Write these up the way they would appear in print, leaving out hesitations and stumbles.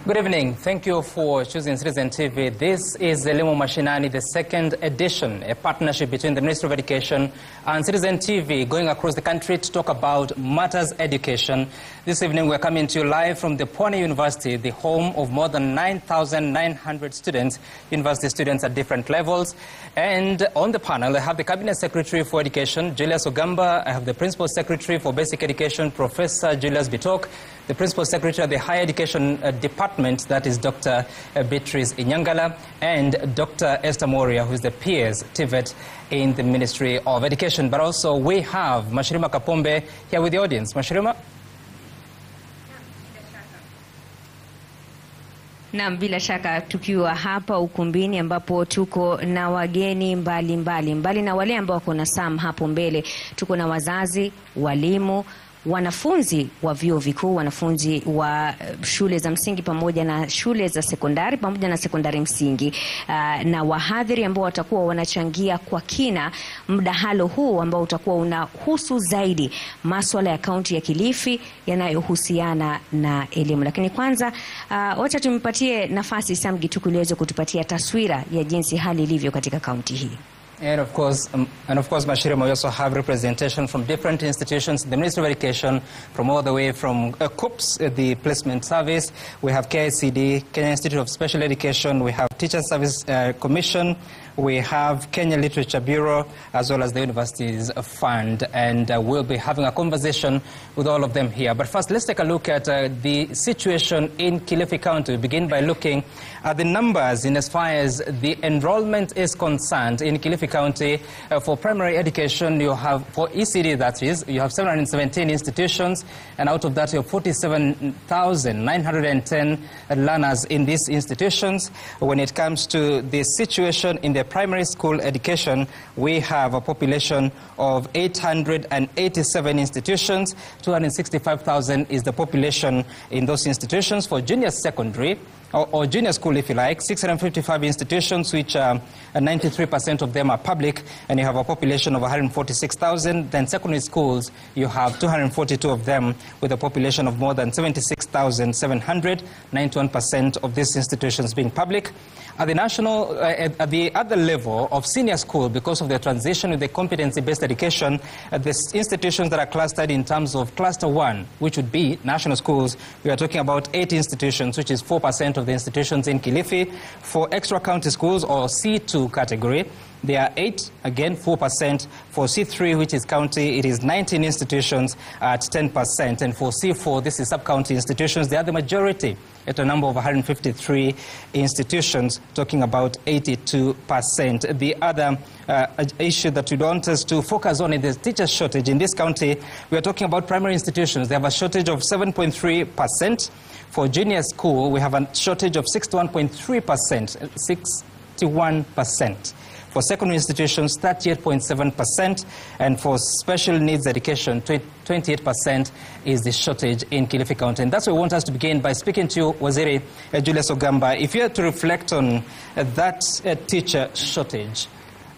Good evening. Thank you for choosing Citizen TV. This is ELIMU MASHINANI, the second edition, a partnership between the Ministry of Education and Citizen TV, going across the country to talk about matters education. This evening we're coming to you live from the Pwani University, the home of more than 9,900 students, university students at different levels. And on the panel I have the Cabinet Secretary for Education, Julius Ogamba. I have the Principal Secretary for Basic Education, Professor Julius Bitok, the Principal Secretary of the Higher Education Department, that is Dr. Beatrice Inyangala, and Dr. Esther Moria, who is the PS TVET in the Ministry of Education. But also we have Mashirima Kapombe here with the audience. Mashirima? Naam, bila shaka tukiwa hapa ukumbini ambapo tuko na wageni mbali na wale ambao wako na Sam hapo mbele, tuko na wazazi, walimu, wanafunzi wa vyuo vikuu, wanafunzi wa shule za msingi pamoja na shule za sekondari pamoja na sekondari msingi, na wahadhiri ambao watakuwa wanachangia kwa kina mdahalo huu ambao utakuwa unahusu zaidi masuala ya kaunti ya Kilifi yanayohusiana na elimu. Lakini kwanza wacha tumpatie nafasi Sam Gituku ili kutupatia taswira ya jinsi hali ilivyo katika kaunti hii. And of course, Mashirima, we also have representation from different institutions, the Ministry of Education, from all the way from COOPS, the Placement Service. We have KICD, Kenya Institute of Special Education. We have Teacher Service Commission. We have Kenya Literature Bureau, as well as the Universities Fund. And we'll be having a conversation with all of them here. But first, let's take a look at the situation in Kilifi County. We begin by looking at the numbers in as far as the enrollment is concerned in Kilifi County. For primary education, you have, for ECD that is, you have 717 institutions, and out of that you have 47,910 learners in these institutions. When it comes to the situation in the primary school education, we have a population of 887 institutions. 265,000 is the population in those institutions. For junior secondary, or junior school if you like, 655 institutions, which 93% of them are public, and you have a population of 146,000. Then secondary schools, you have 242 of them with a population of more than 76,700, 91% of these institutions being public. At the national, at the other level of senior school, because of the transition with the competency-based education, the institutions that are clustered in terms of cluster 1, which would be national schools, we are talking about 8 institutions, which is 4% of the institutions in Kilifi. For extra county schools, or C2 category, there are 8, again 4%. For C3, which is county, it is 19 institutions at 10%. And for C4, this is sub-county institutions, they are the majority at a number of 153 institutions, talking about 82%. The other issue that we want us to focus on is the teacher shortage in this county. We are talking about primary institutions. They have a shortage of 7.3%. For junior school, we have a shortage of 61.3%, 61%. For secondary institutions, 38.7%, and for special needs education, 28% is the shortage in Kilifi County. And that's why we want us to begin by speaking to you, Waziri Julius Ogamba. If you had to reflect on that teacher shortage,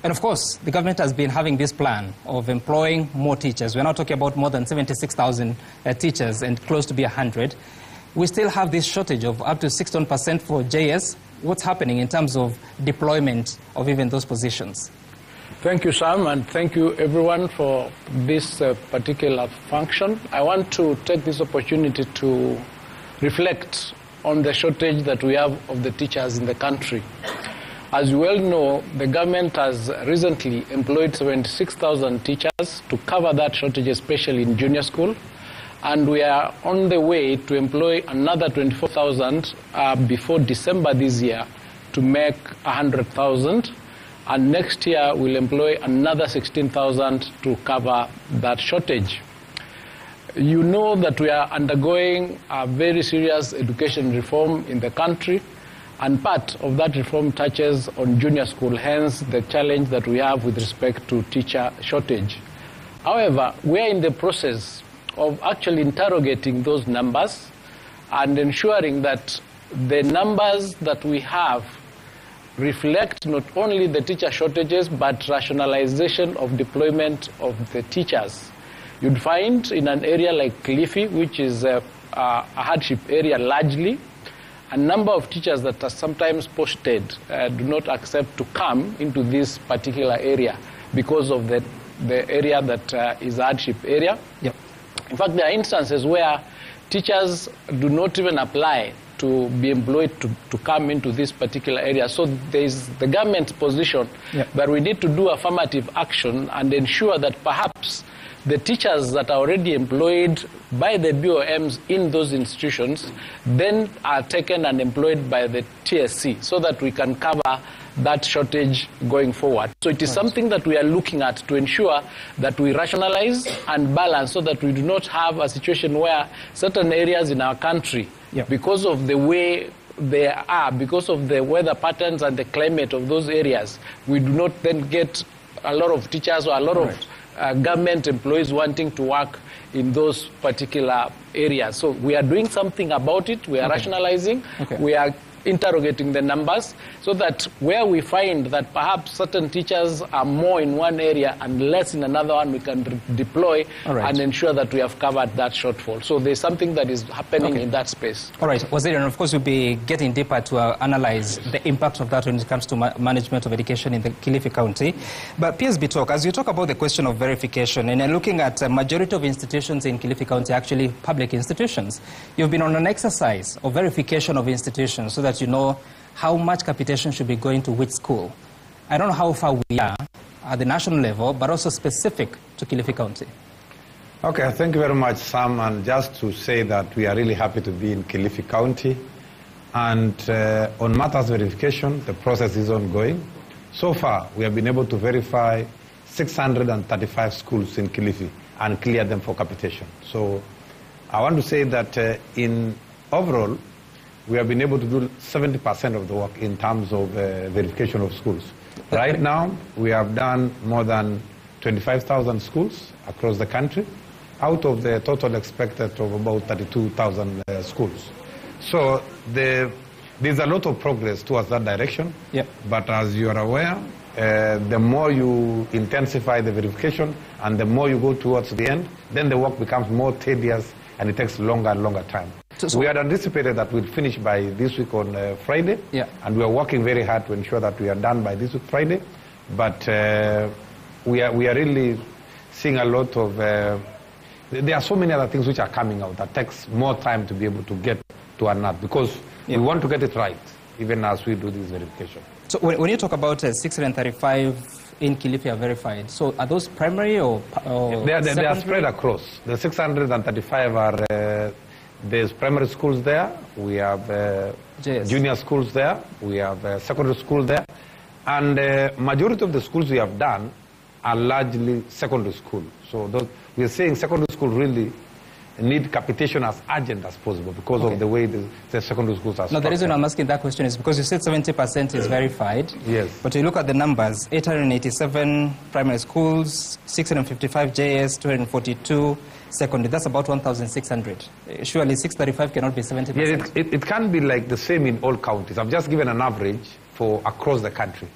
and of course, the government has been having this plan of employing more teachers. We're now talking about more than 76,000 teachers and close to be 100. We still have this shortage of up to 61% for JS. What's happening in terms of deployment of even those positions? Thank you, Sam, and thank you everyone for this particular function. I want to take this opportunity to reflect on the shortage that we have of the teachers in the country. As you well know, the government has recently employed 76,000 teachers to cover that shortage, especially in junior school. And we are on the way to employ another 24,000 before December this year to make 100,000. And next year we'll employ another 16,000 to cover that shortage. You know that we are undergoing a very serious education reform in the country, and part of that reform touches on junior school, hence the challenge that we have with respect to teacher shortage. However, we are in the process of actually interrogating those numbers and ensuring that the numbers that we have reflect not only the teacher shortages but rationalization of deployment of the teachers. You'd find in an area like Kilifi, which is a hardship area largely, a number of teachers that are sometimes posted do not accept to come into this particular area because of the area that is a hardship area. Yep. In fact, there are instances where teachers do not even apply to be employed to come into this particular area. So there is the government's position that we need to do affirmative action and ensure that perhaps the teachers that are already employed by the BOMs in those institutions then are taken and employed by the TSC so that we can cover that shortage going forward. So it is something that we are looking at to ensure that we rationalize and balance so that we do not have a situation where certain areas in our country, because of the way they are, because of the weather patterns and the climate of those areas, we do not then get a lot of teachers or a lot of government employees wanting to work in those particular areas. So we are doing something about it. We are rationalizing. We are interrogating the numbers so that where we find that perhaps certain teachers are more in one area and less in another one, we can deploy and ensure that we have covered that shortfall. So there's something that is happening in that space. All right, Waziri, and of course we'll be getting deeper to analyze the impact of that when it comes to management of education in the Kilifi County. But PSB talk, as you talk about the question of verification, and looking at a majority of institutions in Kilifi County, actually public institutions, you've been on an exercise of verification of institutions so that you know how much capitation should be going to which school. I don't know how far we are at the national level, but also specific to Kilifi County. Okay, thank you very much, Sam. And just to say that we are really happy to be in Kilifi County. And on matters verification, the process is ongoing. So far, we have been able to verify 635 schools in Kilifi and clear them for capitation. So I want to say that in overall, we have been able to do 70% of the work in terms of verification of schools. Right now, we have done more than 25,000 schools across the country, out of the total expected of about 32,000 schools. So there's a lot of progress towards that direction. But as you are aware, the more you intensify the verification and the more you go towards the end, then the work becomes more tedious and it takes longer and longer time. So we had anticipated that we'd finish by this week on Friday, and we are working very hard to ensure that we are done by this week Friday. But we are really seeing a lot of, there are so many other things which are coming out that takes more time to be able to get to an end, because we want to get it right, even as we do this verification. So when you talk about 635 in Kilifi are verified, so are those primary or they are spread across. The 635 are... there's primary schools there, we have junior schools there, we have secondary schools there, and majority of the schools we have done are largely secondary school. So we're saying secondary school really need capitation as urgent as possible because of the way the secondary schools are structured. No, the reason I'm asking that question is because you said 70% is verified. Yes. But you look at the numbers, 887 primary schools, 655 JS, 242 secondary. That's about 1,600. Surely 635 cannot be 70%. Yes, it can be like the same in all counties. I've just given an average for across the country.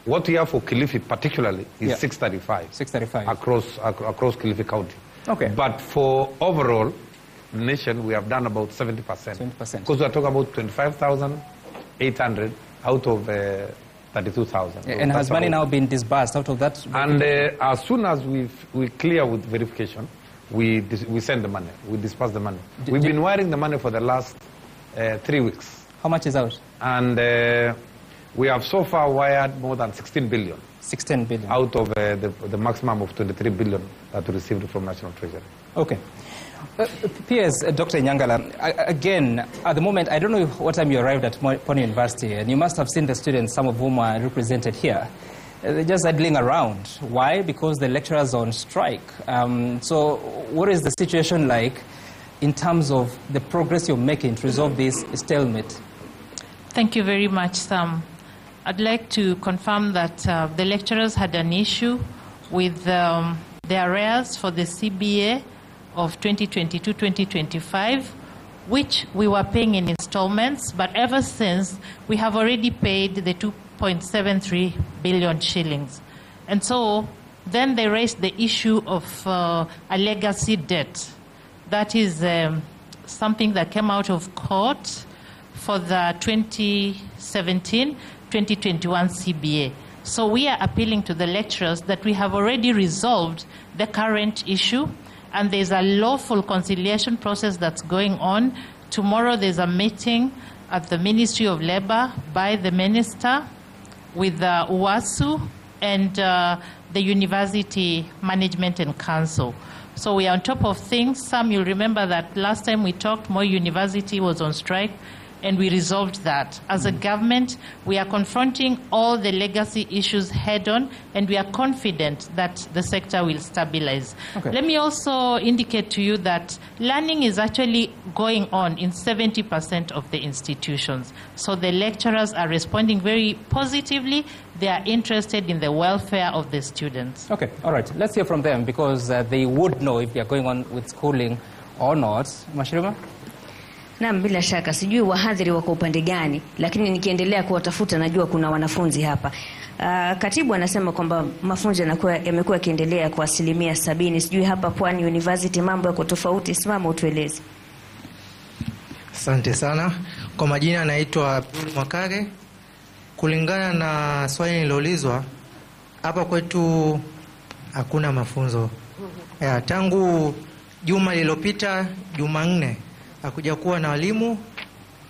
What we have for Kilifi particularly is 635. 635. Across Kilifi County. Okay. But for overall nation, we have done about 70%. 70%. Because we are talking about 25,800 out of 32,000. So and has money now been disbursed out of that? And as soon as we clear with verification, we send the money, we disperse the money. We've been wiring the money for the last 3 weeks. How much is out? And we have so far wired more than 16 billion. 16 billion. Out of the maximum of 23 billion that we received from National Treasury. Okay. P.S. Dr. Nyangala, again, at the moment, I don't know what time you arrived at Pony University, and you must have seen the students, some of whom are represented here. They're just idling around. Why? Because the lecturers are on strike. So what is the situation like in terms of the progress you're making to resolve this stalemate? Thank you very much, Sam. I'd like to confirm that the lecturers had an issue with the arrears for the CBA of 2022-2025, which we were paying in installments, but ever since, we have already paid the 2.73 billion shillings. And so then they raised the issue of a legacy debt. That is something that came out of court for the 2017-2021 CBA. So we are appealing to the lecturers that we have already resolved the current issue, and there's a lawful conciliation process that's going on. Tomorrow there's a meeting at the Ministry of Labor by the Minister with UWASU and the University Management and Council. So we are on top of things. Some, you'll remember that last time we talked, Moi University was on strike, and we resolved that. As a government, we are confronting all the legacy issues head-on, and we are confident that the sector will stabilize. Okay. Let me also indicate to you that learning is actually going on in 70% of the institutions. So the lecturers are responding very positively. They are interested in the welfare of the students. Okay, all right. Let's hear from them, because they would know if they are going on with schooling or not. Mashirima? Naam, bila shaka sijui wahadhiri wako upande gani, lakini nikiendelea kuwatafuta najua kuna wanafunzi hapa. Katibu anasema kwamba mafunzo yamekuwa yakiendelea kwa 70%. Sijui hapa Pwani University mambo yako tofauti, simama utueleze. Asante sana. Kwa majina naitwa Mwakage. Kulingana na swali nililoulizwa, hapa kwetu hakuna mafunzo. Tangu juma lililopita, Jumanne, hakuja kuwa na walimu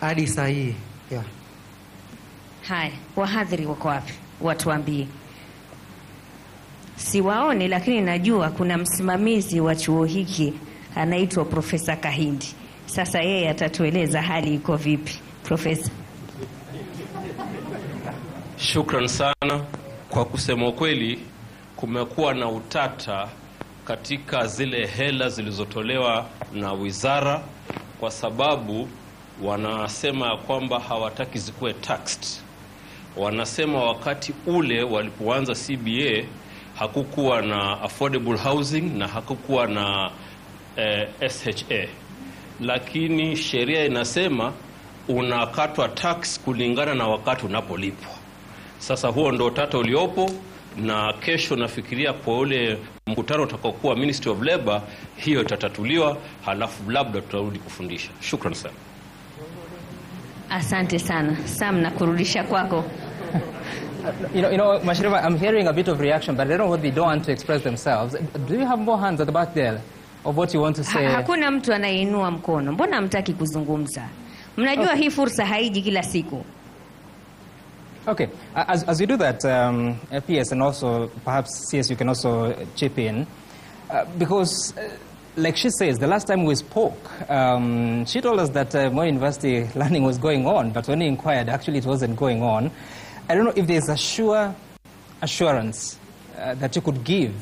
hadi saa hii. Haya, wahadhiri wako wapi? Watuambie. Siwaoni, lakini najua kuna msimamizi wa chuo hiki anaitwa Profesa Kahindi. Sasa yeye atatueleza hali iko vipi. Profesa. Shukran sana. Kwa kusema kweli, kumekuwa na utata katika zile hela zilizotolewa na wizara, kwa sababu wanasema kwamba hawataki zikuwe taxed. Wanasema wakati ule walipoanza CBA hakukuwa na affordable housing na hakukuwa na SHA. Lakini sheria inasema unakatwa tax kulingana na wakati unapolipwa. Sasa huo ndo tata uliopo, na kesho nafikiria kwa ule mkutano utakokuwa Ministry of Labor hiyo itatatuliwa, halafu labda tutarudi kufundisha. Shukran sana. Asante sana. Sam, na kurudisha kwako. You know, Mashirima, I'm hearing a bit of reaction, but I don't know what they don't want to express themselves. Do you have more hands at the back there of what you want to say? Hakuna mtu anayeinua mkono. Mbona hamtaki kuzungumza? Mnajua hii fursa haiji kila siku. Okay, as you do that, PS and also perhaps CS, you can also chip in, because like she says, the last time we spoke, she told us that Moi University learning was going on, but when we inquired, actually it wasn't going on. I don't know if there's a sure assurance that you could give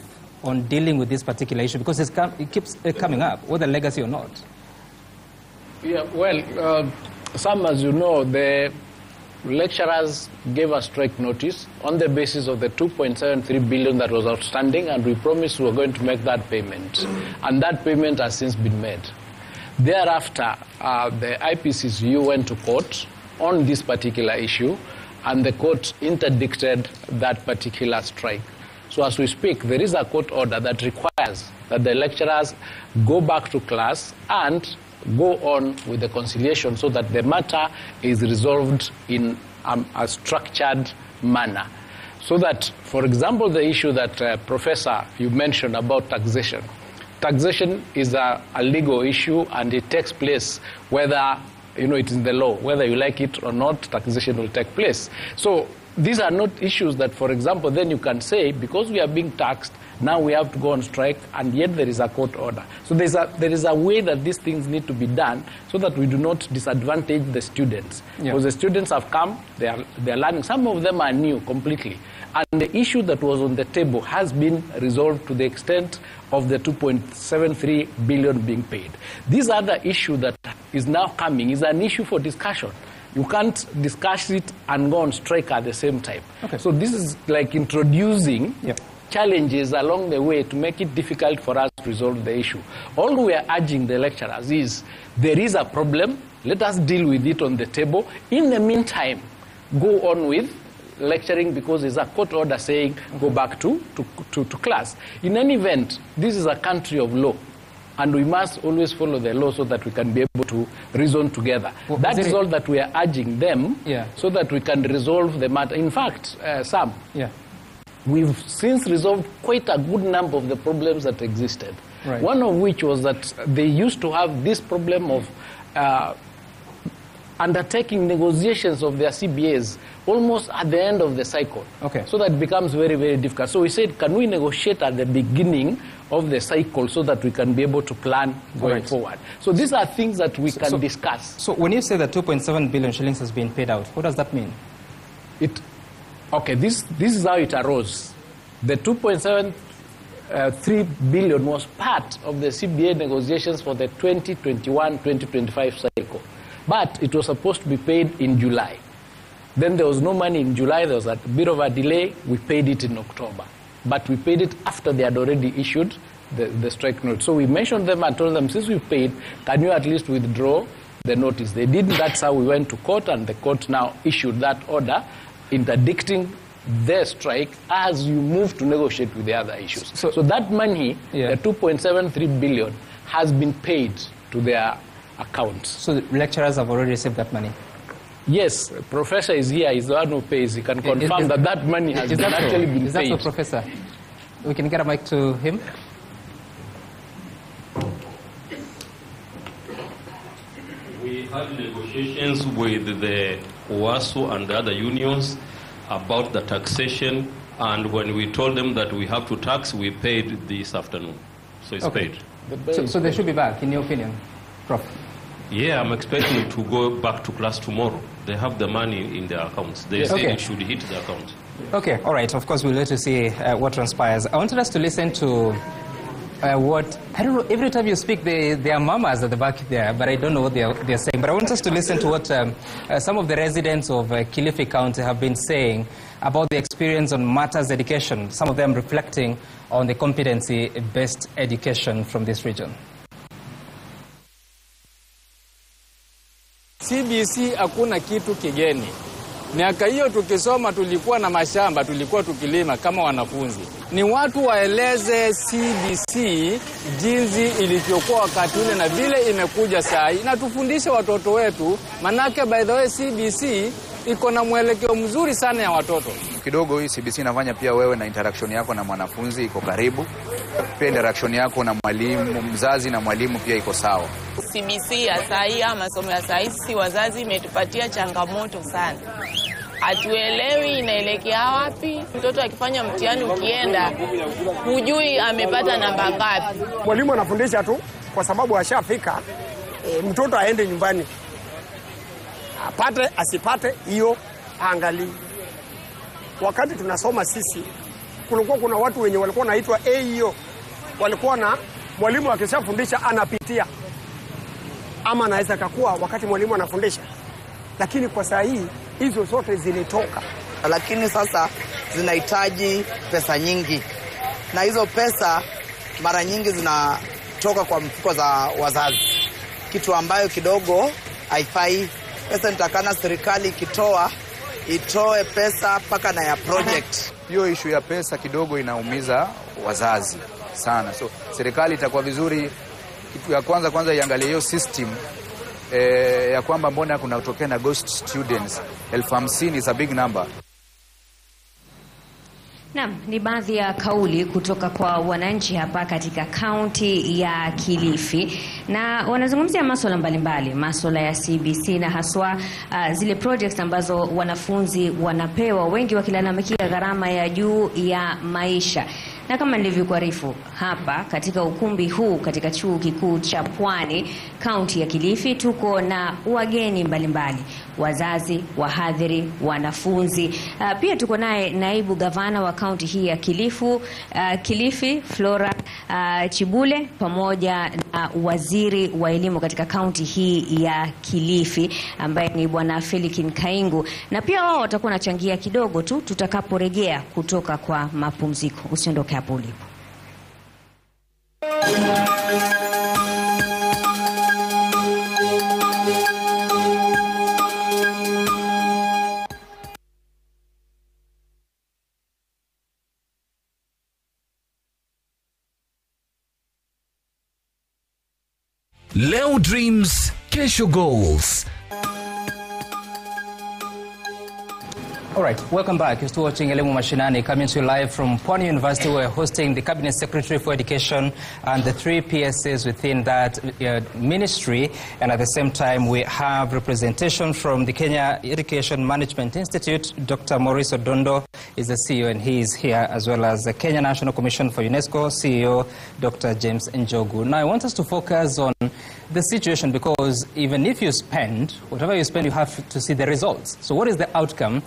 on dealing with this particular issue, because it keeps coming up, whether legacy or not. Yeah, well, some, as you know, the lecturers gave us strike notice on the basis of the 2.73 billion that was outstanding, and we promised we were going to make that payment. And that payment has since been made. Thereafter, the IPCCU went to court on this particular issue, and the court interdicted that particular strike. So as we speak, there is a court order that requires that the lecturers go back to class and go on with the conciliation so that the matter is resolved in a structured manner. So that, for example, the issue that Professor, you mentioned about taxation. Taxation is a legal issue, and it takes place whether, it's in the law. Whether you like it or not, taxation will take place. So these are not issues that, for example, then you can say, because we are being taxed, now we have to go on strike, and yet there is a court order. So there is a way that these things need to be done so that we do not disadvantage the students. Yeah. Because the students have come, they are learning. Some of them are new completely. And the issue that was on the table has been resolved to the extent of the 2.73 billion being paid. This other issue that is now coming is an issue for discussion. You can't discuss it and go on strike at the same time. Okay. So this is like introducing challenges along the way to make it difficult for us to resolve the issue. All we are urging the lecturers is, there is a problem, let us deal with it on the table. In the meantime, go on with lecturing, because there's a court order saying go back to class. In any event, this is a country of law. and we must always follow the law so that we can be able to reason together. Well, that is all that we are urging them, so that we can resolve the matter. In fact, Sam, we've since resolved quite a good number of the problems that existed. Right. One of which was that they used to have this problem of undertaking negotiations of their CBAs almost at the end of the cycle. Okay. So that it becomes very, very difficult. So we said, can we negotiate at the beginning of the cycle so that we can be able to plan going forward? So these are things that we can discuss. So when you say that 2.7 billion shillings has been paid out, what does that mean? Okay, this is how it arose. The 2.73 billion was part of the CBA negotiations for the 2021-2025 cycle. But it was supposed to be paid in July. Then there was no money in July. There was a bit of a delay. We paid it in October. But we paid it after they had already issued the strike note. So we mentioned them and told them, since we paid, can you at least withdraw the notice? They didn't. That's how we went to court, and the court now issued that order interdicting their strike as you move to negotiate with the other issues. So that money, the 2.73 billion, has been paid to their accounts. So the lecturers have already received that money? Yes, Professor is here. He's the one who pays. He can confirm that money has actually been paid. Is that so, Professor? We can get a mic to him. We had negotiations with the UASU and the other unions about the taxation, and when we told them that we have to tax, we paid this afternoon. So it's paid. So they should be back, in your opinion, Prof? Yeah, I'm expecting to go back to class tomorrow. They have the money in their accounts. They say it should hit the account. Okay, all right. Of course, we'll let you see what transpires. I wanted us to listen to what, I don't know, every time you speak, there are mamas at the back there, but I don't know what they're saying. But I want us to listen to what some of the residents of Kilifi County have been saying about the experience on matters education, some of them reflecting on the competency-based education from this region. CBC hakuna kitu kigeni. Miaka hiyo tukisoma tulikuwa na mashamba, tulikuwa tukilima kama wanafunzi. Ni watu waeleze CBC jinsi ilivyokuwa wakati ule na vile imekuja saa hii, na tufundishe watoto wetu, manake by the way CBC iko na mwelekeo mzuri sana ya watoto. Kidogo hii CBC inafanya pia wewe na interaction yako na mwanafunzi iko karibu. Pia interaction yako na mwalimu, mzazi na mwalimu pia iko sawa. CBC ya saa hii ama masomo ya saa hii sisi wazazi imetupatia changamoto sana. Hatuelewi inaelekea wapi. Mtoto akifanya mtihani ukienda, hujui amepata namba ngapi. Mwalimu anafundisha tu kwa sababu ashafika, mtoto aende nyumbani. Apate asipate hiyo angalia. Wakati tunasoma sisi, kulikuwa kuna watu wenye walikuwa naitwa AEO. Walikuwa na mwalimu akishafundisha anapitia. Ama anaweza kakua wakati mwalimu anafundisha. Lakini kwa saa hii hizo zote zilitoka. Lakini sasa zinahitaji pesa nyingi. Na hizo pesa mara nyingi zinatoka kwa mfuko za wazazi. Kitu ambayo kidogo haifai. Pesa nitakana serikali itoe pesa paka na ya project. Hiyo issue ya pesa kidogo inaumiza wazazi sana. So serikali itakuwa vizuri, kitu ya kwanza iangalie hiyo system ya kwamba mbona kuna utokea na ghost students. 50,000 is a big number. Naam, ni baadhi ya kauli kutoka kwa wananchi hapa katika kaunti ya Kilifi, na wanazungumzia masuala mbalimbali, masuala ya CBC na haswa zile projects ambazo wanafunzi wanapewa, wengi wakilalamikia gharama ya juu ya maisha. Na kama nilivyokuarifu hapa katika ukumbi huu katika chuo kikuu cha Pwani, kaunti ya Kilifi, tuko na wageni mbalimbali, wazazi, wahadhiri, wanafunzi. Pia tuko naye naibu gavana wa kaunti hii ya Kilifi, Flora Chibule, pamoja na waziri wa elimu katika kaunti hii ya Kilifi ambaye ni bwana Felikin Kaingu, na pia wao watakuwa wanachangia kidogo tu tutakaporejea kutoka kwa mapumziko. Usiondoke hapo ulipo. Leo Dreams, Kesho Goals. All right, welcome back. You're still watching ELIMU MASHINANI, coming to you live from Pwani University. We're hosting the Cabinet Secretary for Education and the 3 PSAs within that ministry. And at the same time, we have representation from the Kenya Education Management Institute. Dr. Maurice Odondo is the CEO, and he is here, as well as the Kenya National Commission for UNESCO CEO, Dr. James Njogu. Now, I want us to focus on the situation, because even if you spend, whatever you spend, you have to see the results. So what is the outcome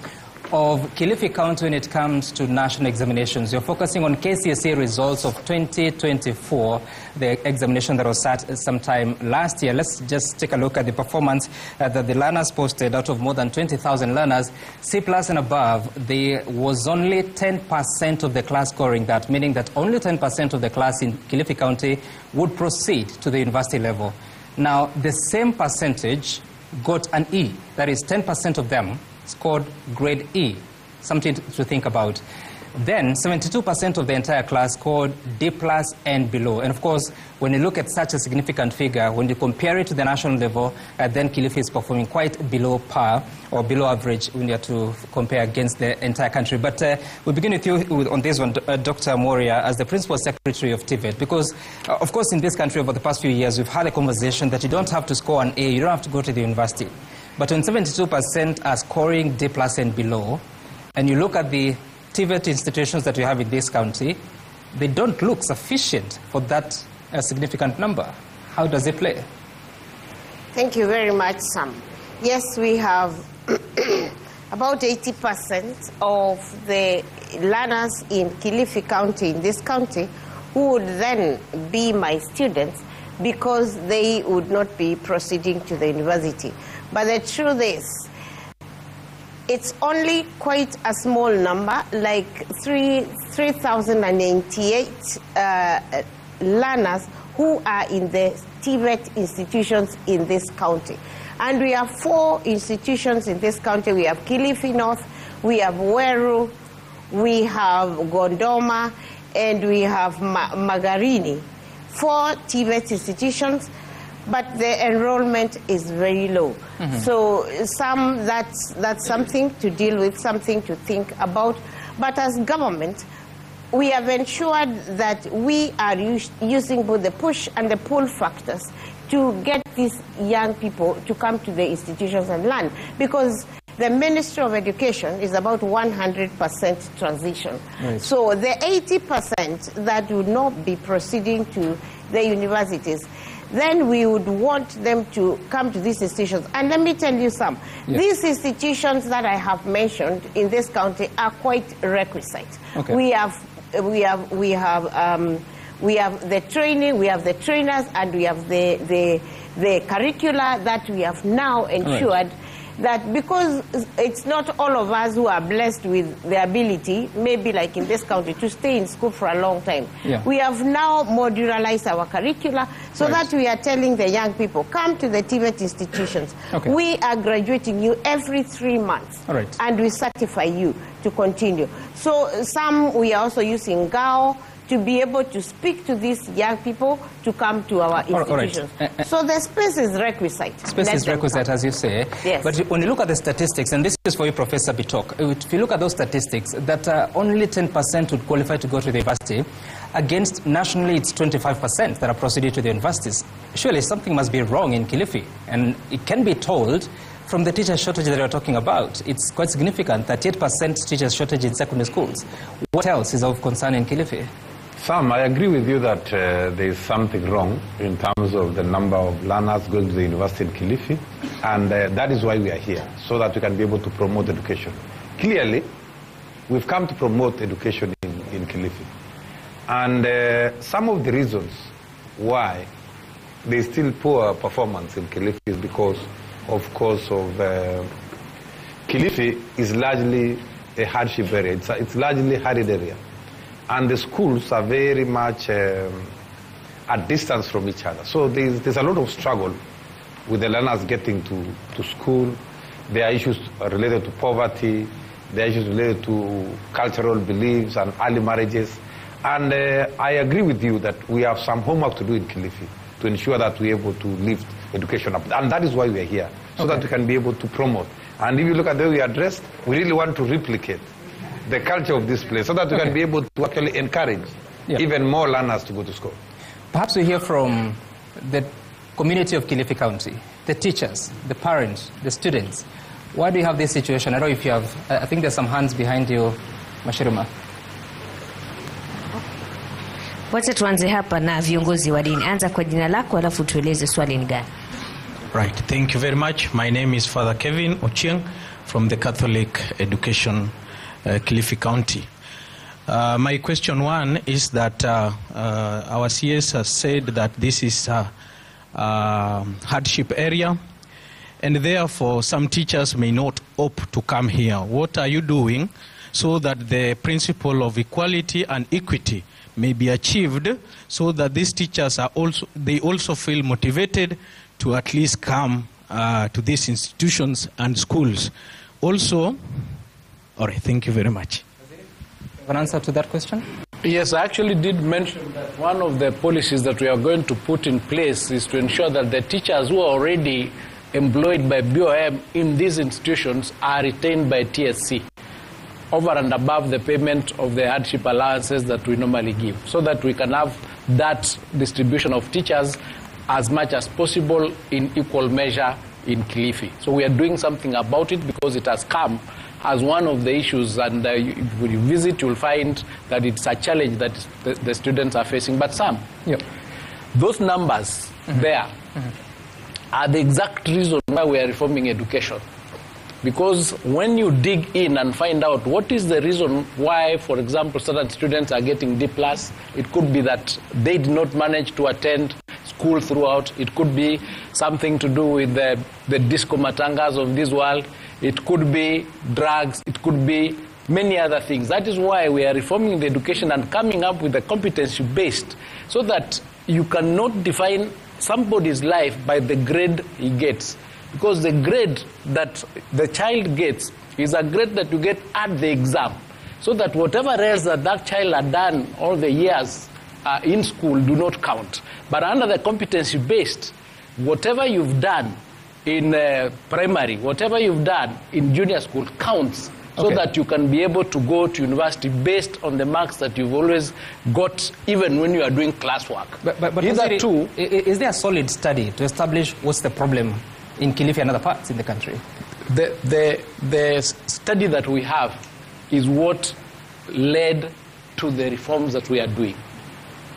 of Kilifi County when it comes to national examinations? You're focusing on KCSE results of 2024, the examination that was sat sometime last year. Let's just take a look at the performance that the learners posted. Out of more than 20,000 learners, C+ and above, there was only 10% of the class scoring that, meaning that only 10% of the class in Kilifi County would proceed to the university level. Now, the same percentage got an E, that is 10% of them scored grade E, something to think about. Then 72% of the entire class scored D+ and below. And of course, when you look at such a significant figure, when you compare it to the national level, then Kilifi is performing quite below par or below average when you have to compare against the entire country. But we'll begin with you on this one, Dr. Moria, as the Principal Secretary of TVET, because of course in this country over the past few years, we've had a conversation that you don't have to score an A, you don't have to go to the university. But when 72% are scoring D+ and below, and you look at the TVET institutions that we have in this county, they don't look sufficient for that significant number. How does it play? Thank you very much, Sam. Yes, we have about 80% of the learners in Kilifi County, in this county, who would then be my students because they would not be proceeding to the university. But the truth is, it's only quite a small number, like 3,098 learners who are in the TVET institutions in this county. And we have 4 institutions in this county. We have Kilifi North, we have Weru, we have Gondoma, and we have Magarini. 4 TVET institutions, but the enrollment is very low. So that's something to deal with, something to think about. But as government, we have ensured that we are using both the push and the pull factors to get these young people to come to the institutions and learn, because the Ministry of Education is about 100% transition. Right. So the 80% that would not be proceeding to the universities, then we would want them to come to these institutions. And let me tell you some. Yes. These institutions that I have mentioned in this county are quite requisite. Okay. We have the training, we have the trainers, and we have the curricula that we have now ensured. Right. That because it's not all of us who are blessed with the ability, maybe like in this country, to stay in school for a long time. Yeah. We have now modularized our curricula so that we are telling the young people, come to the TVET institutions. Okay. We are graduating you every 3 months. All right. And we certify you to continue. So we are also using GAO to be able to speak to these young people to come to our institutions. Right. So the space is requisite. Space is requisite, as you say. Yes. But when you look at the statistics, and this is for you, Professor Bitok, if you look at those statistics, that only 10% would qualify to go to the university, against nationally it's 25% that are proceeding to the universities. Surely something must be wrong in Kilifi, and it can be told from the teacher shortage that you're talking about. It's quite significant, 38% teacher shortage in secondary schools. What else is of concern in Kilifi? Sam, I agree with you that there is something wrong in terms of the number of learners going to the university in Kilifi, and that is why we are here, so that we can be able to promote education. Clearly, we've come to promote education in Kilifi, and some of the reasons why there is still poor performance in Kilifi is because, of course, Kilifi is largely a hardship area. It's largely a harried area. And the schools are very much at distance from each other. So there's a lot of struggle with the learners getting to school. There are issues related to poverty. There are issues related to cultural beliefs and early marriages. And I agree with you that we have some homework to do in Kilifi. to ensure that we're able to lift education up. And that is why we are here, so that we can be able to promote. And if you look at the way we are dressed, we really want to replicate the culture of this place so that we can be able to actually encourage even more learners to go to school. Perhaps we hear from the community of Kilifi County, the teachers, the parents, the students. Why do you have this situation? I don't know if you have, I think there's some hands behind you, Mashirima. Wacha tuanze hapa na viongozi wa dini. Anza kwa jina lako alafu tueleze swali ni gani. Right, thank you very much. My name is Father Kevin Ochieng from the Catholic Education Kilifi County. My question one is that our CS has said that this is a hardship area, and therefore some teachers may not opt to come here. What are you doing so that the principle of equality and equity may be achieved, so that these teachers are also feel motivated to at least come to these institutions and schools? Also, all right, thank you very much. An answer to that question? Yes, I actually did mention that one of the policies that we are going to put in place is to ensure that the teachers who are already employed by BOM in these institutions are retained by TSC, over and above the payment of the hardship allowances that we normally give, so that we can have that distribution of teachers as much as possible in equal measure in Kilifi. So we are doing something about it because it has come as one of the issues, and when you visit, you'll find that it's a challenge that the students are facing. But Sam, those numbers there are the exact reason why we are reforming education. Because when you dig in and find out what is the reason why, for example, certain students are getting D+, it could be that they did not manage to attend school throughout. It could be something to do with the disco matangas of this world. It could be drugs. It could be many other things. That is why we are reforming the education and coming up with a competency-based, so that you cannot define somebody's life by the grade he gets. Because the grade that the child gets is a grade that you get at the exam. So that whatever else that child had done all the years in school do not count. But under the competency-based, whatever you've done in primary, whatever you've done in junior school counts, so that you can be able to go to university based on the marks that you've always got, even when you are doing classwork. But is there a solid study to establish what's the problem in Kilifi and other parts in the country? The study that we have is what led to the reforms that we are doing.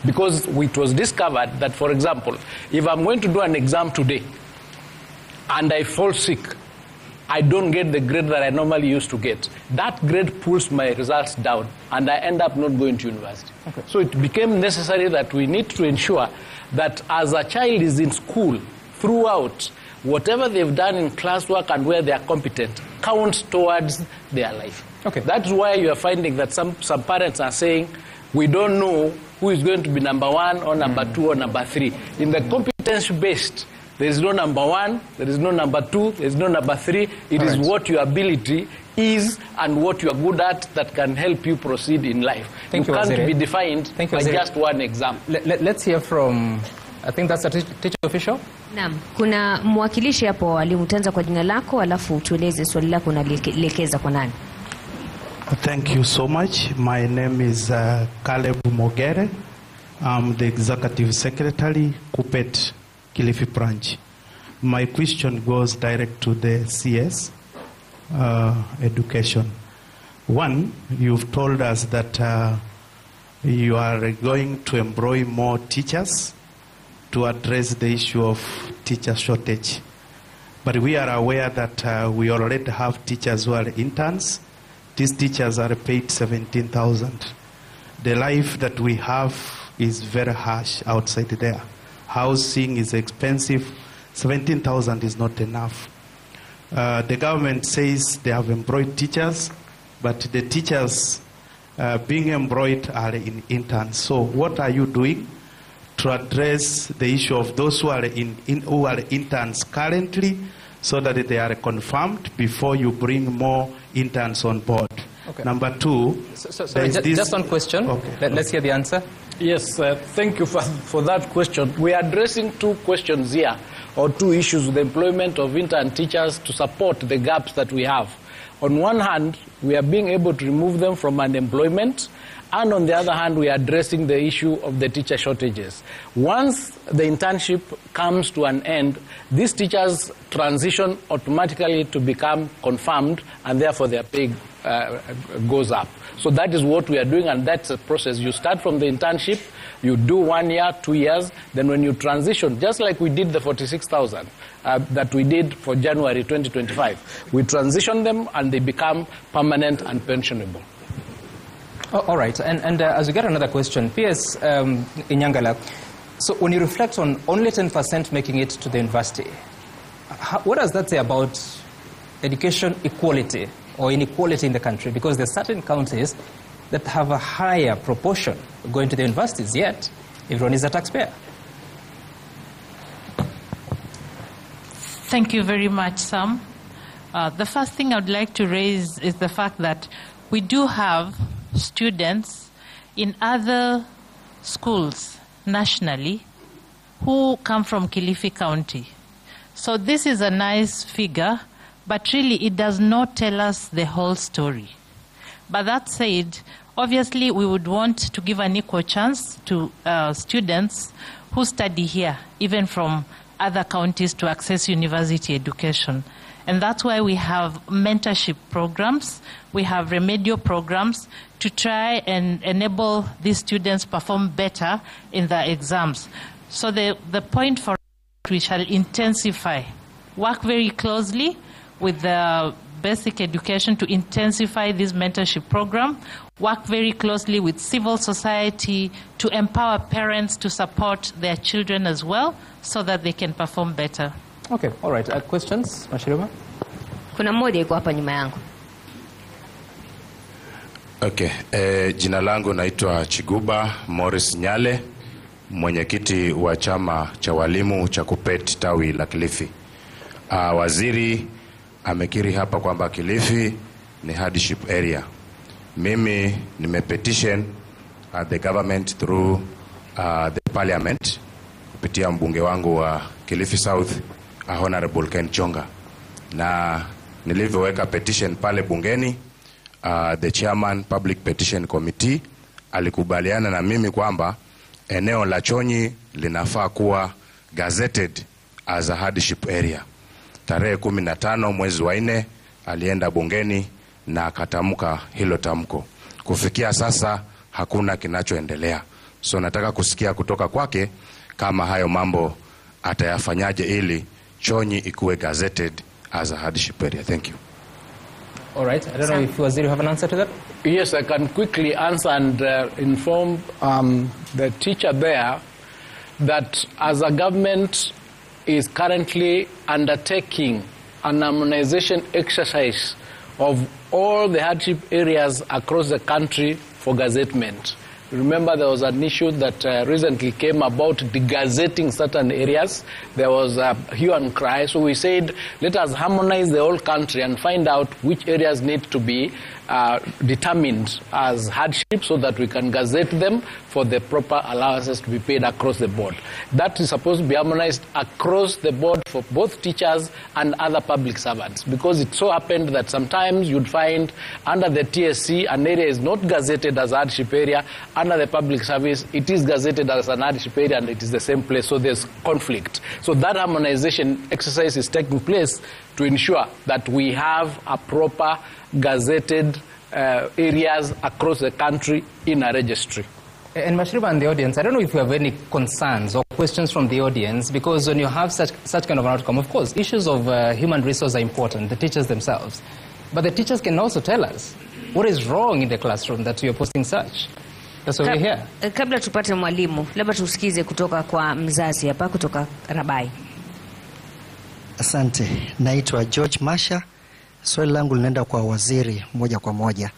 Because it was discovered that, for example, if I'm going to do an exam today and I fall sick, I don't get the grade that I normally used to get. That grade pulls my results down, and I end up not going to university. So it became necessary that we need to ensure that as a child is in school throughout, whatever they've done in classwork and where they are competent counts towards their life. That's why you are finding that some parents are saying, we don't know who is going to be number 1 or number 2 or number 3. In the competence-based, there is no number 1, there is no number 2, there is no number 3. It is what your ability is and what you are good at that can help you proceed in life. You can't be defined by just one exam. Let's hear from, I think that's a teacher official. Naam, kuna mwakilishi hapo walimu. Utaanza kwa jina lako alafu tueleze swali lako unalielekeza kwa nani. Thank you so much. My name is Caleb Mogere. I'm the Executive Secretary, Kupet, Kilifi branch. My question goes direct to the CS education. One, you've told us that you are going to employ more teachers to address the issue of teacher shortage. But we are aware that we already have teachers who are interns. These teachers are paid 17,000. The life that we have is very harsh outside there. Housing is expensive. 17,000 is not enough. The government says they have employed teachers, but the teachers being employed are in interns. So what are you doing to address the issue of those who are interns currently, so that they are confirmed before you bring more interns on board? Number two, sorry, just one question. Let's hear the answer. Yes, thank you for that question. We are addressing two questions here, or two issues, the employment of intern teachers to support the gaps that we have. On one hand, we are being able to remove them from unemployment, and on the other hand, we are addressing the issue of the teacher shortages. Once the internship comes to an end, these teachers transition automatically to become confirmed, and therefore their pay goes up. So that is what we are doing, and that's a process. You start from the internship, you do 1 year, 2 years, then when you transition, just like we did the 46,000 that we did for January 2025, we transition them and they become permanent and pensionable. Oh, all right, and as we get another question, P.S. Inyangala, so when you reflect on only 10% making it to the university, what does that say about education equality or inequality in the country? Because there are certain counties that have a higher proportion going to the universities, yet everyone is a taxpayer. Thank you very much, Sam. The first thing I would like to raise is the fact that we do have students in other schools nationally who come from Kilifi County. So this is a nice figure, but really it does not tell us the whole story. But that said, obviously we would want to give an equal chance to students who study here, even from other counties, to access university education. And that's why we have mentorship programs, we have remedial programs to try and enable these students perform better in their exams. So the point for us, we shall intensify, work very closely with the basic education to intensify this mentorship program, work very closely with civil society to empower parents to support their children as well so that they can perform better. Okay, all right. Questions, Mashirima? Kuna mmoja yuko hapa nyuma yangu. Okay, jina langu naitwa Chiguba Morris Nyale, mwenyekiti wa chama cha walimu cha KUPPET tawi la Kilifi. Waziri amekiri hapa kwamba Kilifi ni hardship area. Mimi nimepetition the government through the parliament kupitia mbunge wangu wa Kilifi South, Honorable Ken Chonga. Na nilivyoweka petition pale bungeni, the chairman public petition committee alikubaliana na mimi kwamba eneo la Chonyi linafaa kuwa gazetted as a hardship area. Tarehe 15 mwezi wa 4 alienda bungeni na akatamka hilo tamko. Kufikia sasa hakuna kinachoendelea. So nataka kusikia kutoka kwake kama hayo mambo atayafanyaje ili Chonyi ikuwe gazetted as a hardship area. Thank you. All right. I don't know if Waziri have an answer to that. Yes, I can quickly answer and inform the teacher there that as a government is currently undertaking an harmonization exercise of all the hardship areas across the country for gazettement. Remember, there was an issue that recently came about degazetting certain areas. There was a hue and cry. So we said, let us harmonize the whole country and find out which areas need to be determined as hardship so that we can gazette them for the proper allowances to be paid across the board. That is supposed to be harmonized across the board for both teachers and other public servants, because it so happened that sometimes you'd find under the TSC an area is not gazetted as a hardship area, under the public service it is gazetted as an hardship area and it is the same place, so there's conflict. So that harmonization exercise is taking place to ensure that we have a proper gazetted areas across the country in a registry. And Mashirima and the audience, I don't know if you have any concerns or questions from the audience, because when you have such kind of an outcome, of course, issues of human resource are important, the teachers themselves. But the teachers can also tell us what is wrong in the classroom that you are posting such. That's what we're here. Kabla tupate mwalimu, labda tusikize kutoka kwa mzazi hapa kutoka Rabai. Asante. Naitwa George Masha. Swali langu linaenda kwa waziri moja kwa moja.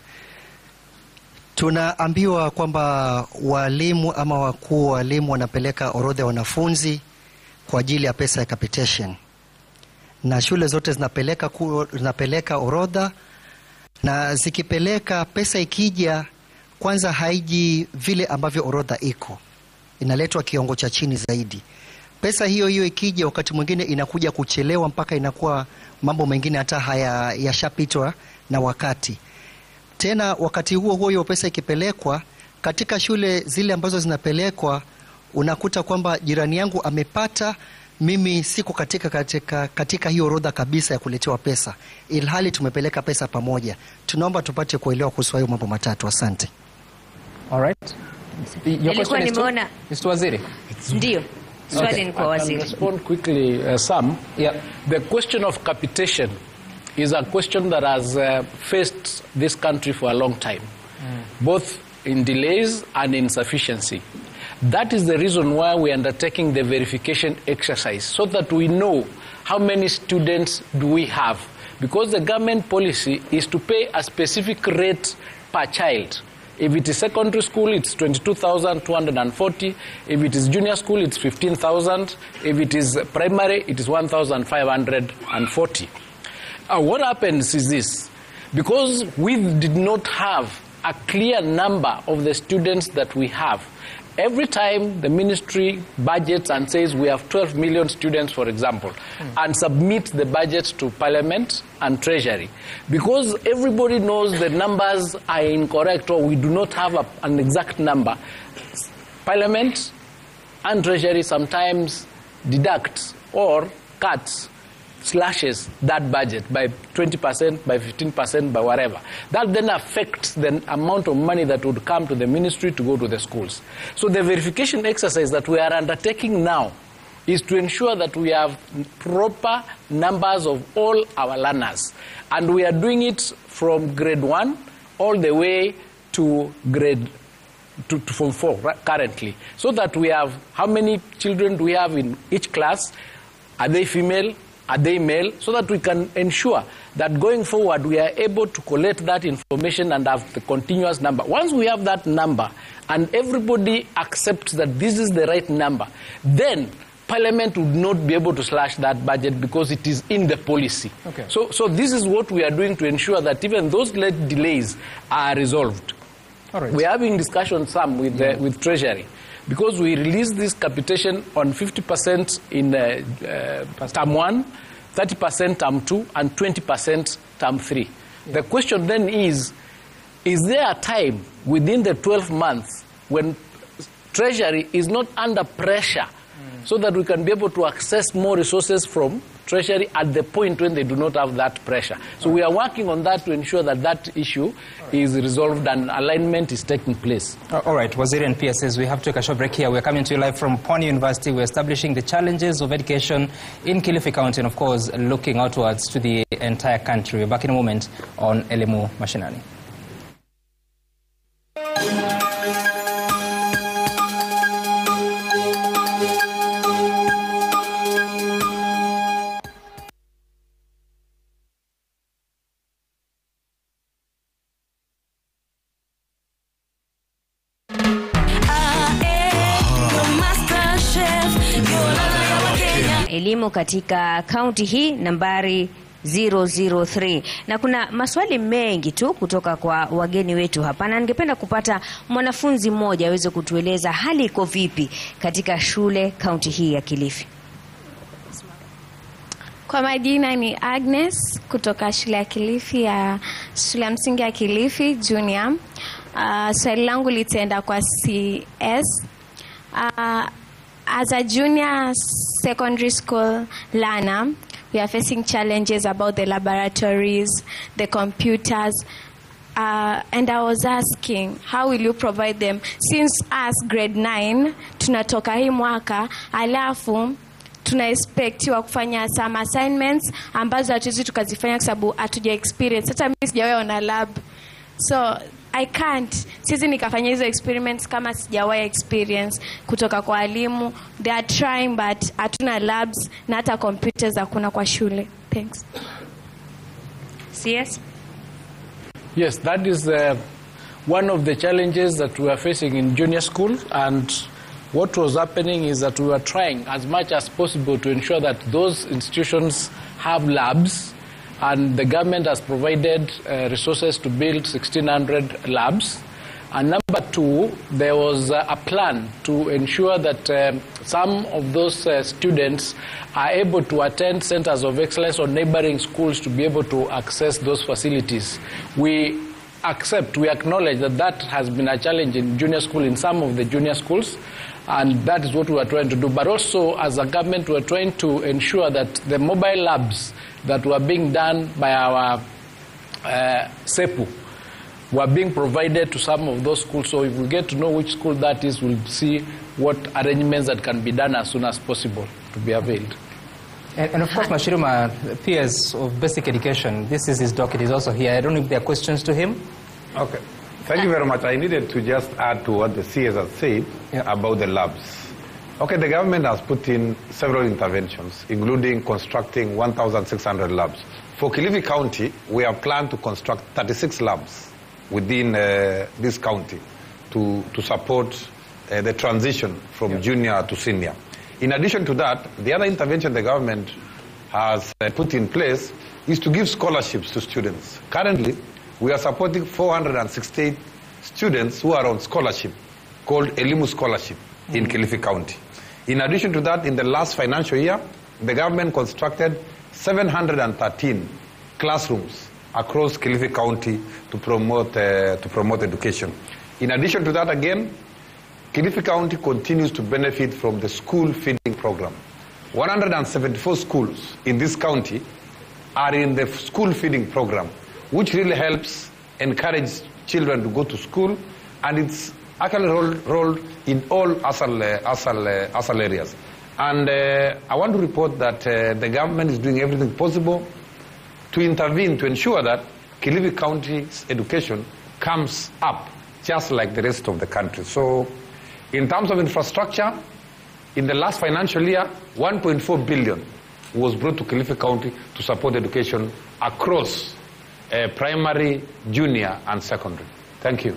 Tunaambiwa kwamba walimu ama wakuu wa walimu wanapeleka orodha ya wanafunzi kwa ajili ya pesa ya capitation. Na shule zote zinapeleka orodha, na zikipeleka pesa ikija kwanza haiji vile ambavyo orodha iko, inaletwa kiwango cha chini zaidi. Pesa hiyo hiyo ikija wakati mwingine inakuja kuchelewa mpaka inakuwa mambo mengine hata haya yashapitwa na wakati. Tena wakati huo hiyo pesa ikipelekwa katika shule zile ambazo zinapelekwa, unakuta kwamba jirani yangu amepata, mimi siko katika hiyo orodha kabisa ya kuletewa pesa, ilhali tumepeleka pesa pamoja. Tunaomba tupate kuelewa kuhusu hayo mambo matatu. Asante. All right. Your question is to Waziri. Ndio. Okay. I can respond quickly, Sam. Yeah. The question of capitation is a question that has faced this country for a long time, both in delays and insufficiency. That is the reason why we are undertaking the verification exercise, so that we know how many students do we have. Because the government policy is to pay a specific rate per child. If it is secondary school, it's 22,240. If it is junior school, it's 15,000. If it is primary, it is 1,540. What happens is this. Because we did not have a clear number of the students that we have, every time the ministry budgets and says we have 12 million students, for example, and submit the budget to Parliament and Treasury, because everybody knows the numbers are incorrect or we do not have an exact number, Parliament and Treasury sometimes deducts or cuts, slashes that budget by 20%, by 15%, by whatever. That then affects the amount of money that would come to the ministry to go to the schools. So the verification exercise that we are undertaking now is to ensure that we have proper numbers of all our learners. And we are doing it from grade 1 all the way to grade to Form 4 currently. So that we have how many children do we have in each class, are they female, are they male, so that we can ensure that going forward we are able to collect that information and have the continuous number. Once we have that number and everybody accepts that this is the right number, then Parliament would not be able to slash that budget because it is in the policy. Okay. So this is what we are doing to ensure that even those late delays are resolved. All right. We are having discussions, Sam, with Treasury, because we released this capitation on 50% in term 1, 30% term 2, and 20% term 3. Yeah. The question then is there a time within the 12 months when Treasury is not under pressure so that we can be able to access more resources from Treasury at the point when they do not have that pressure? So we are working on that to ensure that that issue is resolved and alignment is taking place. All right, Waziri and PSS, we have to take a short break here. We're coming to you live from Pwani University. We're establishing the challenges of education in Kilifi County and, of course, looking outwards to the entire country. We're back in a moment on ELIMU Mashinani. Elimu katika kaunti hii nambari 003, na kuna maswali mengi tu kutoka kwa wageni wetu hapa, na ningependa kupata mwanafunzi mmoja aweze kutueleza hali iko vipi katika shule kaunti hii ya Kilifi. Kwa majina ni Agnes kutoka shule ya Kilifi, ya shule ya msingi ya Kilifi Junior. Swali langu litaenda kwa CS. As a junior secondary school learner, we are facing challenges about the laboratories, the computers, and I was asking, how will you provide them? Since us grade 9, tunatoka hii mwaka, alafu tunaexpectiwa kufanya some assignments ambazo hatuwezi tukazifanya kwa sababu hatuja experience. Hata mimi sijawahi ona lab. So I can't. Sisi nikafanya hizo experiments kama sijawahi experience kutoka kwa walimu. They are trying but hatuna labs na hata computers hakuna kwa shule. Thanks. CS? Yes, that is one of the challenges that we are facing in junior school, and what was happening is that we were trying as much as possible to ensure that those institutions have labs, and the government has provided resources to build 1,600 labs. And number two, there was a plan to ensure that some of those students are able to attend centers of excellence or neighboring schools to be able to access those facilities. We acknowledge that that has been a challenge in junior school, in some of the junior schools, and that is what we are trying to do. But also, as a government, we are trying to ensure that the mobile labs that were being done by our SEPU were being provided to some of those schools. So if we get to know which school that is, we'll see what arrangements that can be done as soon as possible to be availed. And of course, Mashirima, peers of basic education, this is his docket, he's also here. I don't know if there are questions to him. Okay. Thank you very much. I needed to just add to what the CS has said about the labs. Okay, the government has put in several interventions, including constructing 1,600 labs. For Kilifi County, we have planned to construct 36 labs within this county to support the transition from junior to senior. In addition to that, the other intervention the government has put in place is to give scholarships to students. Currently, we are supporting 468 students who are on scholarship called ELIMU scholarship in Kilifi County. In addition to that, in the last financial year, the government constructed 713 classrooms across Kilifi County to promote education. In addition to that, again, Kilifi County continues to benefit from the school feeding program. 174 schools in this county are in the school feeding program, which really helps encourage children to go to school, and it's actually rolled in all ASAL areas. And I want to report that the government is doing everything possible to intervene to ensure that Kilifi County's education comes up just like the rest of the country. So in terms of infrastructure, in the last financial year, 1.4 billion was brought to Kilifi County to support education across primary, junior and secondary. Thank you.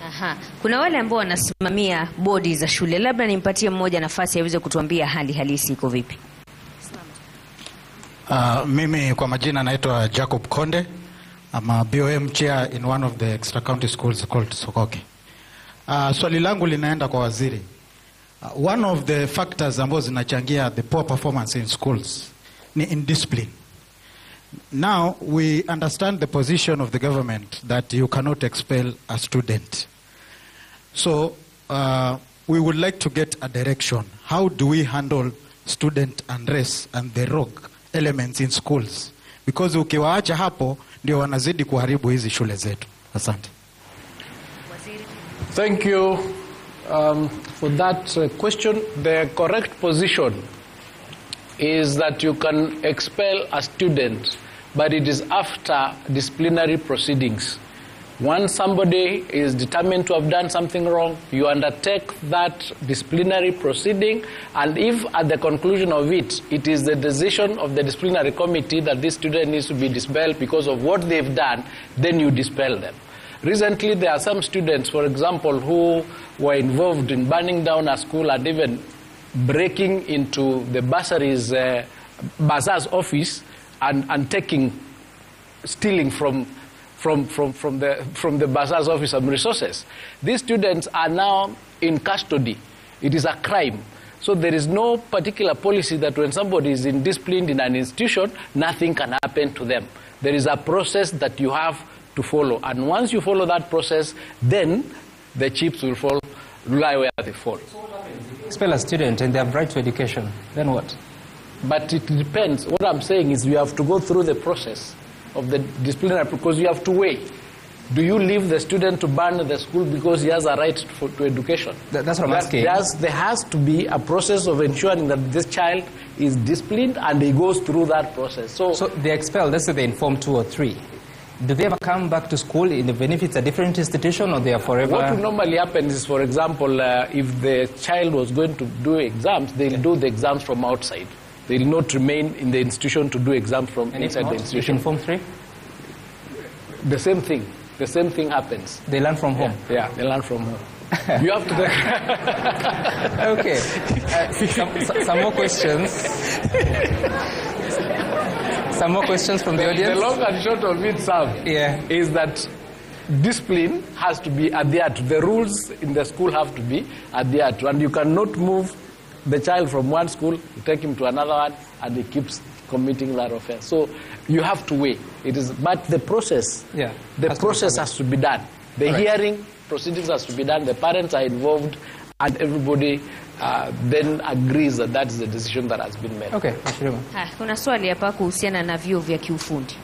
Aha. Kuna wale ambao wanasimamia bodi za shule. Labda nimpatie mmoja nafasi aweze kutuambia hali halisi iko vipi. Mimi kwa majina naitwa Jacob Konde. I'm a BOM chair in one of the extra county schools called Sokoke. Swali langu linaenda kwa waziri. One of the factors ambazo zinachangia the poor performance in schools ni indiscipline. Now we understand the position of the government that you cannot expel a student. So we would like to get a direction. How do we handle student unrest and the rogue elements in schools? Because ukiwaacha hapo ndio wanazidi kuharibu hizi shule zetu. Asante. Thank you for that question. The correct position is that you can expel a student, but it is after disciplinary proceedings. Once somebody is determined to have done something wrong, you undertake that disciplinary proceeding, and if at the conclusion of it, it is the decision of the disciplinary committee that this student needs to be dispelled because of what they've done, then you dispel them. Recently, there are some students, for example, who were involved in burning down a school and even breaking into the bazaar's office and stealing from the bazaar's office some resources. These students are now in custody. It is a crime. So there is no particular policy that when somebody is disciplined in an institution, nothing can happen to them. There is a process that you have to follow. And once you follow that process, then the chips will lie where they fall. Expel a student and they have right to education, then what? But it depends. What I'm saying is you have to go through the process of the disciplinary, because you have to weigh. Do you leave the student to burn the school because he has a right to education? That's what I'm asking. There has to be a process of ensuring that this child is disciplined and he goes through that process. So they expel, let's say they inform 2 or 3. Do they ever come back to school even if it's a different institution, or they are forever? What will normally happen is, for example, if the child was going to do exams, they'll do the exams from outside. They will not remain in the institution to do exams from inside the institution. In Form 3? The same thing. The same thing happens. They learn from home? Yeah, they learn from home. You have to... Okay. Some more questions. Some more questions from the audience? The long and short of it, Sam, is that discipline has to be adhered to. The rules in the school have to be adhered to. And you cannot move the child from one school, you take him to another one, and he keeps committing that offense. So you have to weigh. But the process, the process has to be done. The hearing proceedings has to be done. The parents are involved, and everybody then agrees that that is the decision that has been made. Okay. Kuna swali hapa kuhusiana na vyuo vya kiufundi.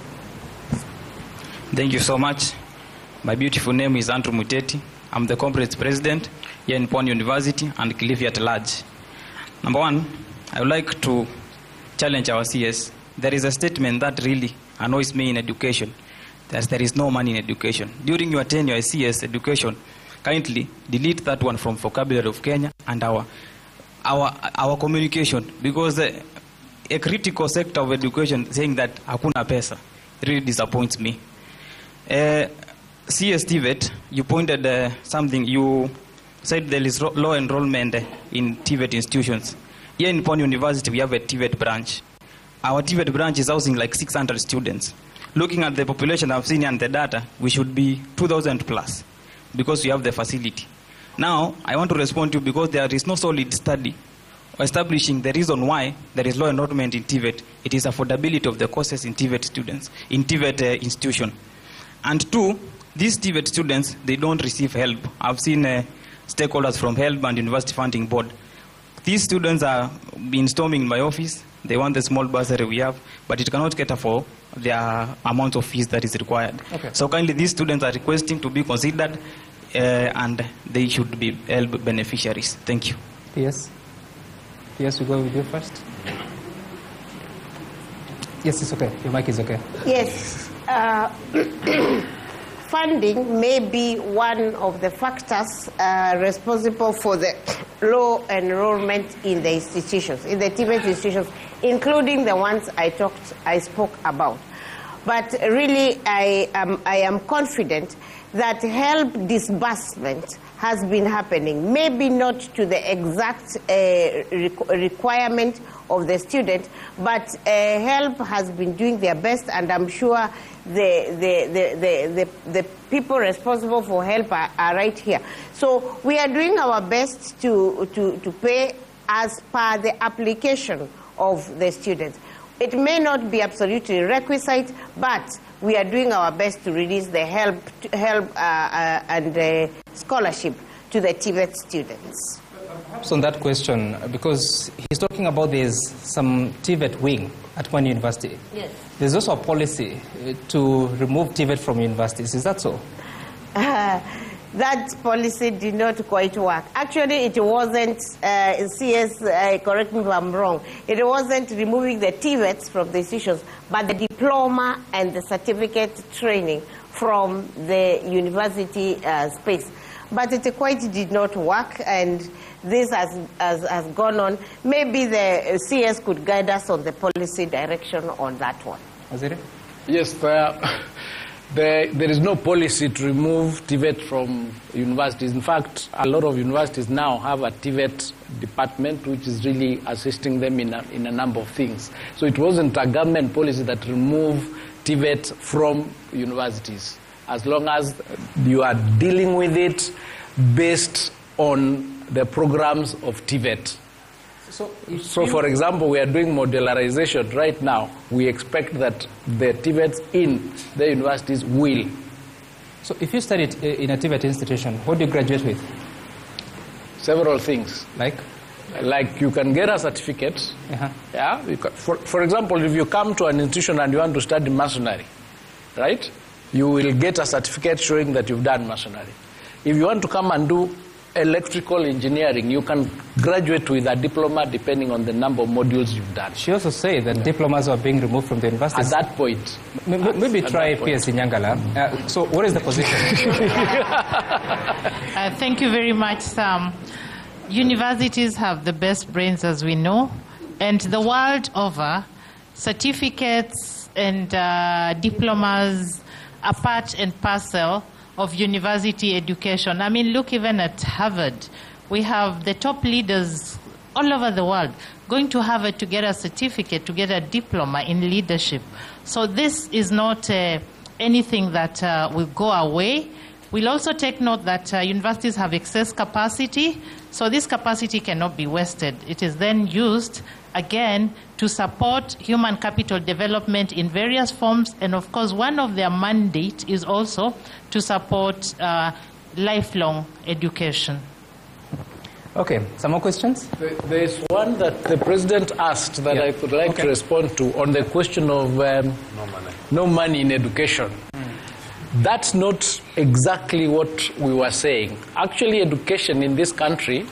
Thank you so much. My beautiful name is Andrew Muteti. I'm the conference president here in Pond University and Kilifi at large. Number one, I would like to challenge our CS. There is a statement that really annoys me in education. There is no money in education. During your tenure as CS education, kindly delete that one from vocabulary of Kenya and our communication, because a critical sector of education saying that hakuna pesa really disappoints me. CS TVET, you pointed something. You said there is low enrollment in TVET institutions. Here in Pond University, we have a TVET branch. Our TVET branch is housing like 600 students. Looking at the population I've seen and the data, we should be 2,000 plus because we have the facility. Now, I want to respond to you because there is no solid study establishing the reason why there is low enrollment in TVET. It is affordability of the courses in TVET students, in TVET institution. And two, these TVET students, they don't receive help. I've seen stakeholders from HELB and University Funding Board. These students are been storming my office. They want the small bursary we have, but it cannot cater for the amount of fees that is required. Okay. So kindly, these students are requesting to be considered and they should be HELB beneficiaries. Thank you. Yes. Yes, we go with you first. Yes, it's okay. Your mic is okay. Yes. Funding may be one of the factors responsible for the low enrollment in the institutions, in the TVET institutions, including the ones I spoke about. But really, I am confident that help disbursement has been happening, maybe not to the exact requirement of the student, but help has been doing their best, and I'm sure the people responsible for help are right here. So we are doing our best to pay as per the application of the students. It may not be absolutely requisite, but we are doing our best to release the help and scholarship to the TVET students. Perhaps on that question, because he's talking about there's some TVET wing at one university. Yes. There's also a policy to remove TVET from universities. Is that so? That policy did not quite work. Actually, it wasn't, CS, correct me if I'm wrong, it wasn't removing the TVETs from the institutions, but the diploma and the certificate training from the university space. But it quite did not work, and this has gone on. Maybe the CS could guide us on the policy direction on that one. Waziri? Yes, there is no policy to remove TVET from universities. In fact, a lot of universities now have a TVET department which is really assisting them in a number of things. So it wasn't a government policy that removed TVET from universities, as long as you are dealing with it based on the programs of TVET. So for example, we are doing modularization right now. We expect that the TVETs in the universities will. So if you studied in a TVET institution, what do you graduate with? Several things. Like you can get a certificate. Yeah. For example, if you come to an institution and you want to study masonry, right? You will get a certificate showing that you've done masonry. If you want to come and do electrical engineering, you can graduate with a diploma depending on the number of modules you've done. She also said that diplomas are being removed from the universities. At that point. Maybe try PS in Nyangala. So what is the position? Thank you very much, Sam. Universities have the best brains, as we know, and the world over, certificates and diplomas are part and parcel of university education. I mean, look even at Harvard. We have the top leaders all over the world going to Harvard to get a certificate, to get a diploma in leadership. So this is not a anything that will go away. We'll also take note that universities have excess capacity, so this capacity cannot be wasted. It is then used, again, to support human capital development in various forms, and of course, one of their mandate is also to support lifelong education. Okay, some more questions? There is one that the President asked that I would like to respond to on the question of no money in education. That's not exactly what we were saying. Actually, education in this country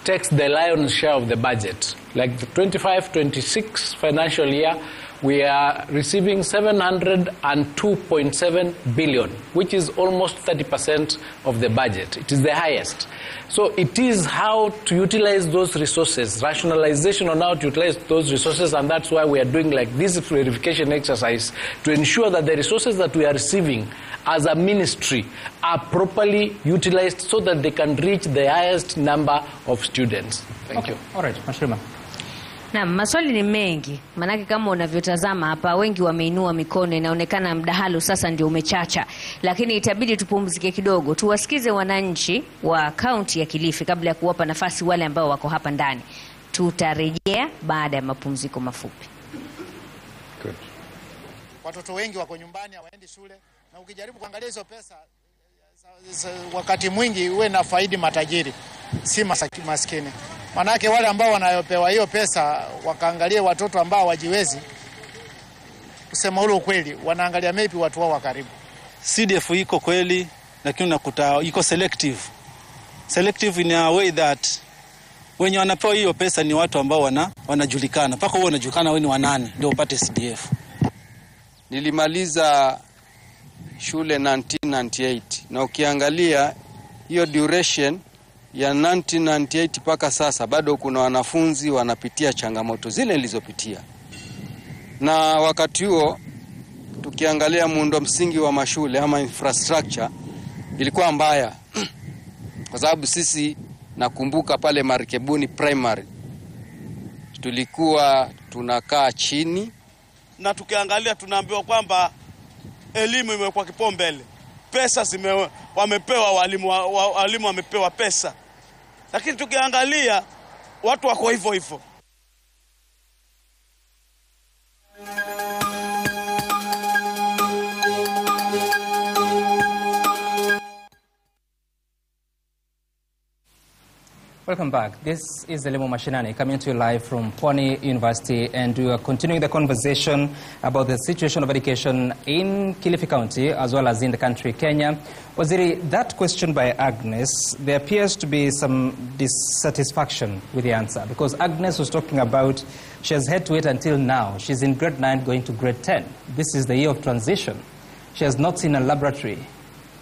takes the lion's share of the budget. Like the 25-26 financial year, we are receiving 702.7 billion, which is almost 30% of the budget. It is the highest. So it is how to utilize those resources, rationalization on how to utilize those resources, and that's why we are doing like this verification exercise to ensure that the resources that we are receiving as a ministry are properly utilized so that they can reach the highest number of students. Thank you. All right, Mashirima. Na maswali ni mengi, manake kama unavyotazama hapa wengi wameinua mikono, inaonekana mdahalo sasa ndio umechacha, lakini itabidi tupumzike kidogo, tuwasikize wananchi wa kaunti ya Kilifi kabla ya kuwapa nafasi wale ambao wako hapa ndani. Tutarejea baada ya mapumziko mafupi. Good. Watoto wengi wako nyumbani hawaendi shule, na ukijaribu kuangalia hizo pesa wakati mwingi uwe na faidi matajiri, si maskini. Manake wale ambao wanayopewa hiyo pesa wakaangalia watoto ambao wajiwezi, kusema ule ukweli, wanaangalia maybe watu wao wa karibu. CDF iko kweli, lakini unakuta iko selective. Selective in a way that wenye wanapewa hiyo pesa ni watu ambao wanajulikana. Paka wewe unajulikana wewe ni wanani ndio upate CDF. Nilimaliza shule 1998 na ukiangalia hiyo duration ya 1998 mpaka sasa bado kuna wanafunzi wanapitia changamoto zile nilizopitia. Na wakati huo tukiangalia muundo msingi wa mashule ama infrastructure ilikuwa mbaya. Kwa sababu sisi nakumbuka pale Marikebuni primary tulikuwa tunakaa chini, na tukiangalia tunaambiwa kwamba elimu imekuwa kipaumbele. Pesa wamepewa walimu wamepewa pesa. Lakini tukiangalia watu wako hivyo hivyo. Welcome back. This is ELIMU MASHINANI coming to you live from Pwani University, and we are continuing the conversation about the situation of education in Kilifi County as well as in the country, Kenya. Waziri, that question by Agnes, there appears to be some dissatisfaction with the answer, because Agnes was talking about she has had to wait until now. She's in grade 9 going to grade 10. This is the year of transition. She has not seen a laboratory.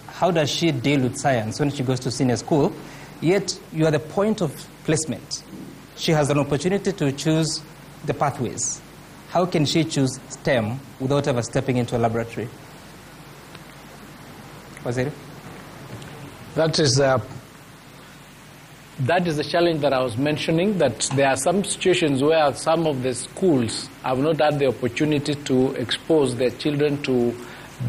How does she deal with science when she goes to senior school? Yet you are the point of placement. She has an opportunity to choose the pathways. How can she choose STEM without ever stepping into a laboratory? Waziri? That is the challenge that I was mentioning, that there are some situations where some of the schools have not had the opportunity to expose their children to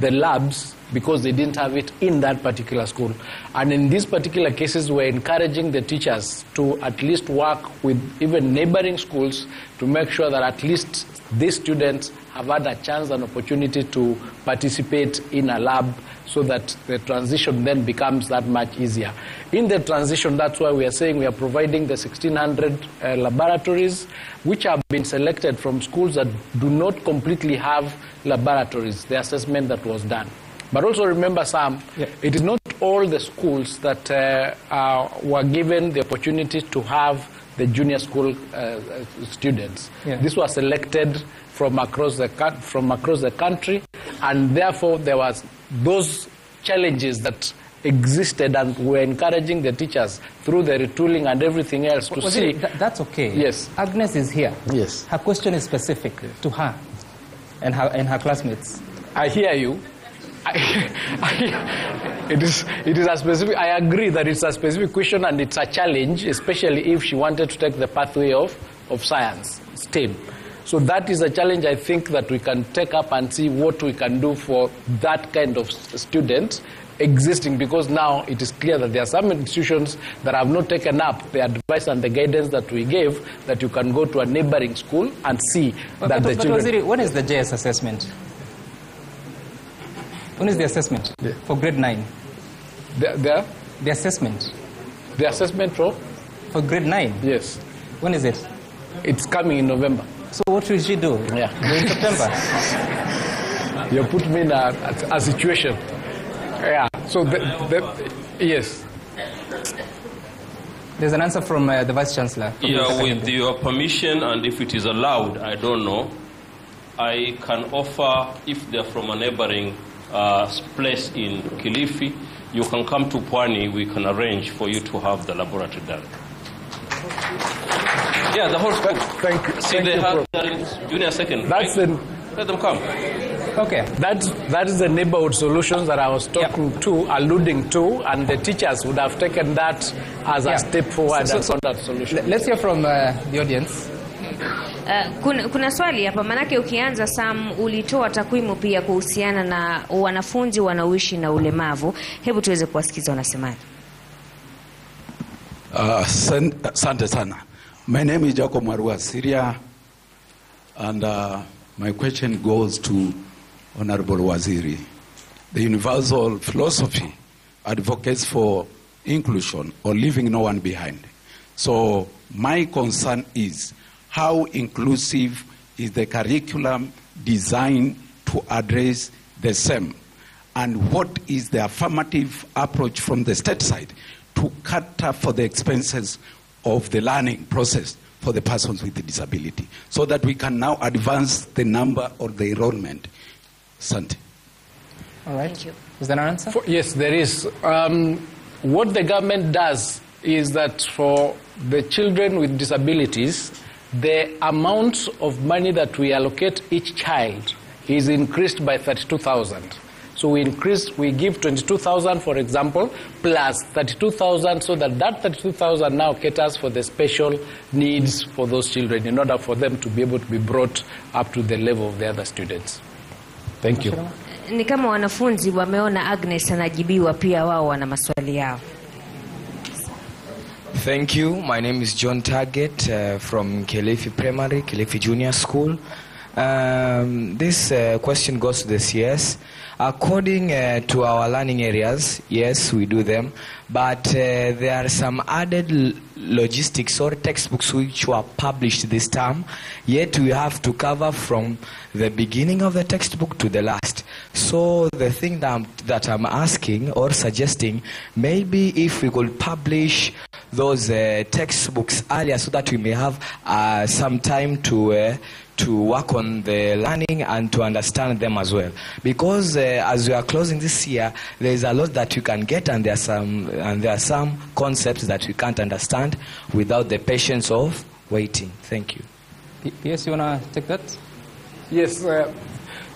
the labs because they didn't have it in that particular school. And in these particular cases, we're encouraging the teachers to at least work with even neighboring schools to make sure that at least these students have had a chance and opportunity to participate in a lab, so that the transition then becomes that much easier. In the transition, that's why we are saying we are providing the 1,600 laboratories, which have been selected from schools that do not completely have laboratories, the assessment that was done. But also remember, Sam, it is not all the schools that were given the opportunity to have the junior school students. This was selected from across the country, and therefore there was those challenges that existed, and we're encouraging the teachers through the retooling and everything else to see. That's okay. Yes. Agnes is here. Yes. Her question is specific to her and her classmates. I hear you. It is a specific. I agree that it's a specific question and it's a challenge, especially if she wanted to take the pathway of science, STEM. So that is a challenge I think that we can take up and see what we can do for that kind of students existing, because now it is clear that there are some institutions that have not taken up the advice and the guidance that we gave, that you can go to a neighboring school and see that the children... Waziri, when is the JS assessment? When is the assessment for grade 9? The assessment. The assessment for grade 9? Yes. When is it? It's coming in November. So what will she do? Yeah. In September? You put me in a situation. Yeah. So yes. There's an answer from the Vice Chancellor. Yeah, with your permission, and if it is allowed, I don't know, I can offer, if they're from a neighboring place in Kilifi, you can come to Pwani, we can arrange for you to have the laboratory done. Yeah, the whole school. Thank you. See, they have junior second. That's right? Let them come. Okay. That is the neighborhood solutions that I was talking to, alluding to, and the teachers would have taken that as a step forward and found that solution. Let's hear from the audience. Kuna swali hapa, manake ukianza Sam, ulitoa takwimu pia kuhusiana na wanafunzi wanaoishi na ulemavu. Hebu tuweze kuwasikiza wanasemaje. Asante sana. My name is Jacob Marua Syria, and my question goes to Honorable Waziri. The universal philosophy advocates for inclusion or leaving no one behind. So my concern is, how inclusive is the curriculum designed to address the same? And what is the affirmative approach from the state side to cater for the expenses of the learning process for the persons with the disability, so that we can now advance the number or the enrollment? Sante. All right. Thank you. Is there an answer? Yes, there is. What the government does is that for the children with disabilities, the amount of money that we allocate each child is increased by 32,000. So we give 22,000, for example, plus 32,000, so that 32,000 now caters for the special needs for those children in order for them to be able to be brought up to the level of the other students. Thank you. Ni kama wanafunzi wameona Agnes anajibiwa, pia wao wana maswali yao. Thank you. My name is John Target from Kilifi Primary, Kilifi Junior School. This question goes to the CS. According to our learning areas, yes, we do them, but there are some added logistics or textbooks which were published this term, yet we have to cover from the beginning of the textbook to the last. So the thing that I'm asking or suggesting, maybe if we could publish those textbooks earlier, so that we may have some time to work on the learning and to understand them as well. Because as we are closing this year, there is a lot that you can get, and there are some concepts that we can't understand without the patience of waiting. Thank you. Yes, you want to take that? Yes,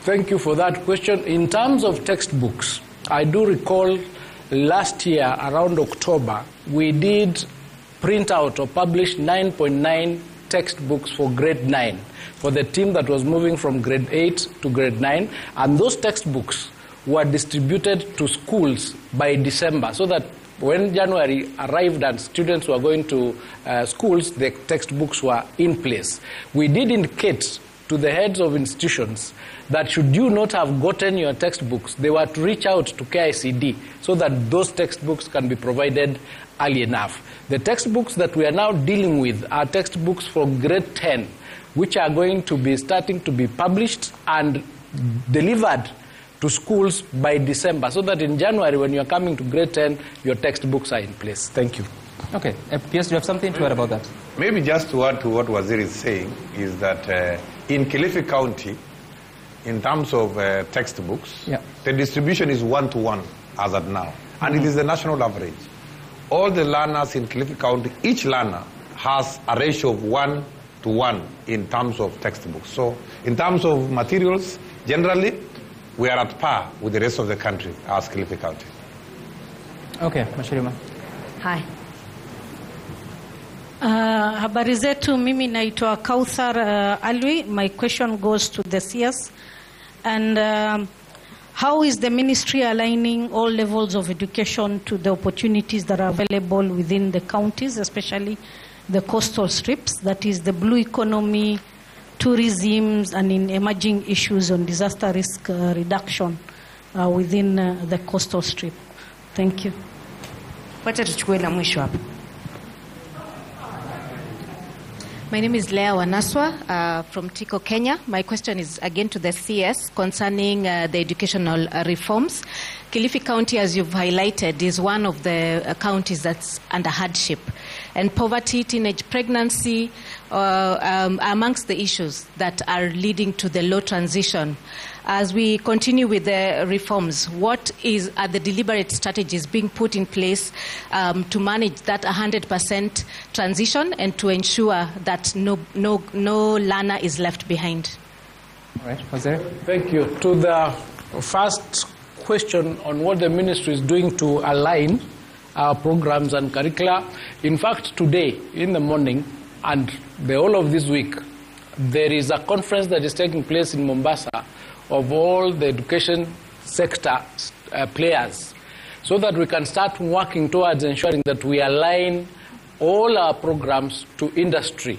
thank you for that question. In terms of textbooks, I do recall last year around October, we did print out or publish 9.9 textbooks for grade 9 for the team that was moving from grade 8 to grade 9, and those textbooks were distributed to schools by December, so that when January arrived and students were going to schools, the textbooks were in place. We did indicate to the heads of institutions that should you not have gotten your textbooks, they were to reach out to KICD so that those textbooks can be provided early enough. The textbooks that we are now dealing with are textbooks for grade 10, which are going to be starting to be published and delivered to schools by December, so that in January, when you are coming to grade 10, your textbooks are in place. Thank you. Okay. PS, do you have something to add about that? Maybe just to add to what Waziri is saying is that in Kilifi County, in terms of textbooks, the distribution is 1-to-1 as at now. And it is the national average. All the learners in Kilifi County, each learner has a ratio of 1-to-1 in terms of textbooks. So in terms of materials, generally, we are at par with the rest of the country as Kilifi County. Okay, Mashirima. Hi. Habari zetu, mimi naitwa Kauthar Alwi. My question goes to the CS. And how is the ministry aligning all levels of education to the opportunities that are available within the counties, especially the coastal strips, that is the blue economy, tourism, and in emerging issues on disaster risk reduction within the coastal strip? Thank you. Wacha tuchukue la mwisho hapa. My name is Leah Wanaswa from Tico, Kenya. My question is again to the CS concerning the educational reforms. Kilifi County, as you've highlighted, is one of the counties that's under hardship. And poverty, teenage pregnancy are amongst the issues that are leading to the low transition. As we continue with the reforms, what are the deliberate strategies being put in place to manage that 100% transition and to ensure that no learner is left behind? All right, Jose. Thank you. To the first question on what the ministry is doing to align our programs and curricula, in fact, today in the morning and the whole of this week, there is a conference that is taking place in Mombasa of all the education sector players, so that we can start working towards ensuring that we align all our programs to industry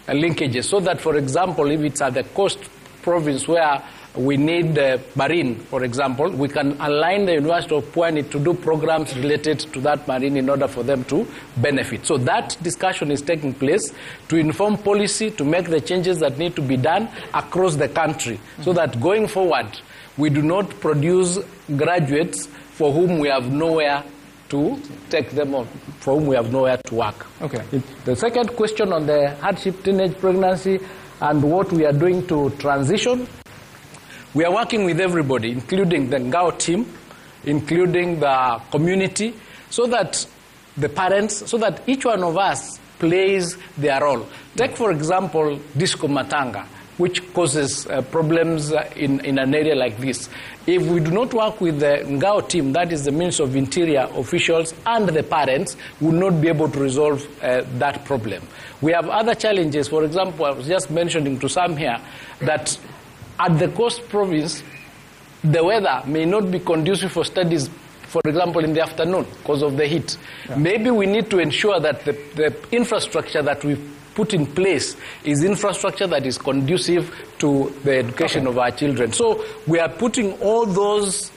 linkages, so that, for example, if it's at the coast province where we need marine, for example, we can align the University of Pwani to do programs related to that marine in order for them to benefit. So that discussion is taking place to inform policy, to make the changes that need to be done across the country, so that going forward, we do not produce graduates for whom we have nowhere to take them on, for whom we have nowhere to work. Okay. The second question on the hardship, teenage pregnancy, and what we are doing to transition, we are working with everybody, including the Ngao team, including the community, so that the parents, so that each one of us plays their role. Take, for example, disco matanga, which causes problems in an area like this. If we do not work with the Ngao team, that is the Ministry of Interior officials and the parents, we will not be able to resolve that problem. We have other challenges. For example, I was just mentioning to some here that at the coast province, the weather may not be conducive for studies, for example, in the afternoon because of the heat. Yeah. Maybe we need to ensure that the infrastructure that we put in place is infrastructure that is conducive to the education of our children. So we are putting all those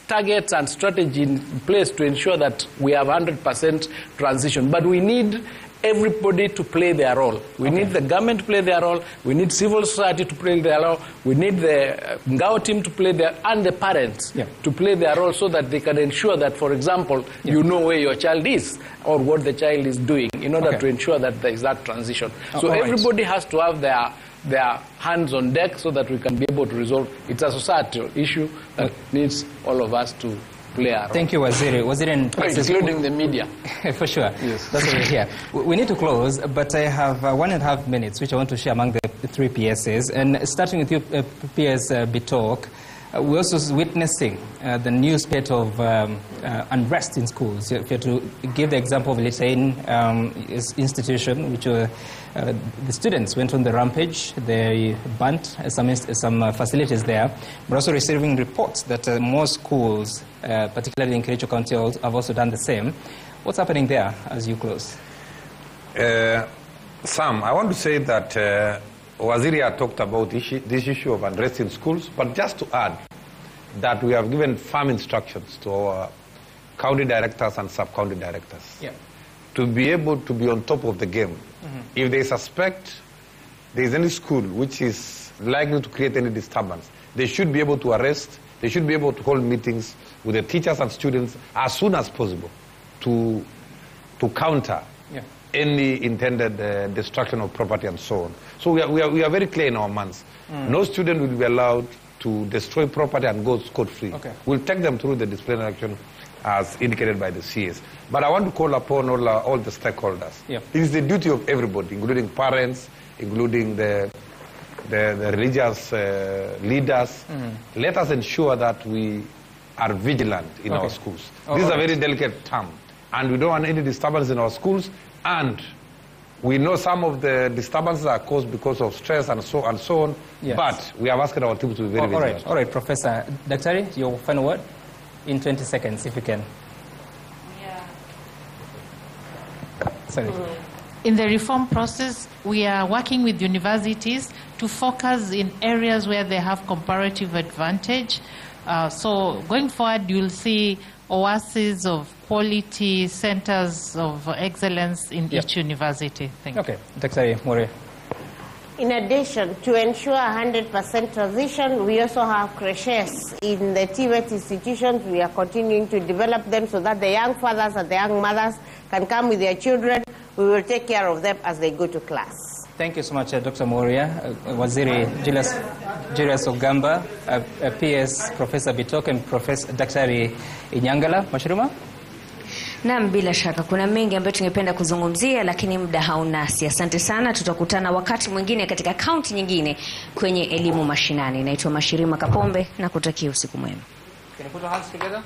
targets and strategy in place to ensure that we have 100% transition. But we need everybody to play their role. We need the government to play their role. We need civil society to play their role. We need the Ngao team to play their, and the parents to play their role, so that they can ensure that, for example, you know where your child is or what the child is doing, in order to ensure that there is that transition. So everybody has to have their hands on deck, so that we can be able to resolve. It's a societal issue that needs all of us to play our role. Thank you, Waziri. Including the media. For sure. Yes. That's what we're here. We need to close, but I have 1.5 minutes, which I want to share among the three PSAs. And starting with you, PS Bitok, we're also witnessing the new spate of unrest in schools. If you're to give the example of Litain institution, which the students went on the rampage, they burnt some facilities there. We're also receiving reports that more schools, particularly in Kericho County, have also done the same. What's happening there as you close? Sam, I want to say that Waziri had talked about this issue of unrest in schools, but just to add that we have given firm instructions to our county directors and sub-county directors to be able to be on top of the game. If they suspect there is any school which is likely to create any disturbance, they should be able to arrest, they should be able to hold meetings with the teachers and students as soon as possible to counter any intended destruction of property and so on. So we are very clear in our minds. No student will be allowed to destroy property and go scot-free. We'll take them through the disciplinary action as indicated by the CS. But I want to call upon all the stakeholders. It is the duty of everybody, including parents, including the religious leaders. Let us ensure that we are vigilant in our schools. This is a very delicate term, and we don't want any disturbance in our schools, and We know some of the disturbances are caused because of stress and so on, yes. But we have asked our team to be very vigilant. All right, Professor. Daktari, your final word in 20 seconds, if you can. Yeah. Sorry. In the reform process, we are working with universities to focus in areas where they have comparative advantage. So going forward, you'll see oases of quality, centers of excellence in each university. Thank you. Okay, Dr. Moria. In addition, to ensure 100% transition, we also have creches in the TVET institutions. We are continuing to develop them so that the young fathers and the young mothers can come with their children. We will take care of them as they go to class. Thank you so much, Dr. Moria, Waziri Julius Ogamba, PS Professor Bitok, and Professor Dr. Inyangala. Mashirima? Naam, bila shaka kuna mengi ambayo tungependa kuzungumzia, lakini muda haunasi. Asante sana, tutakutana wakati mwingine katika kaunti nyingine kwenye elimu mashinani. Naitwa Mashirima Kapombe na kutakia usiku mwema. Can you put your hands together?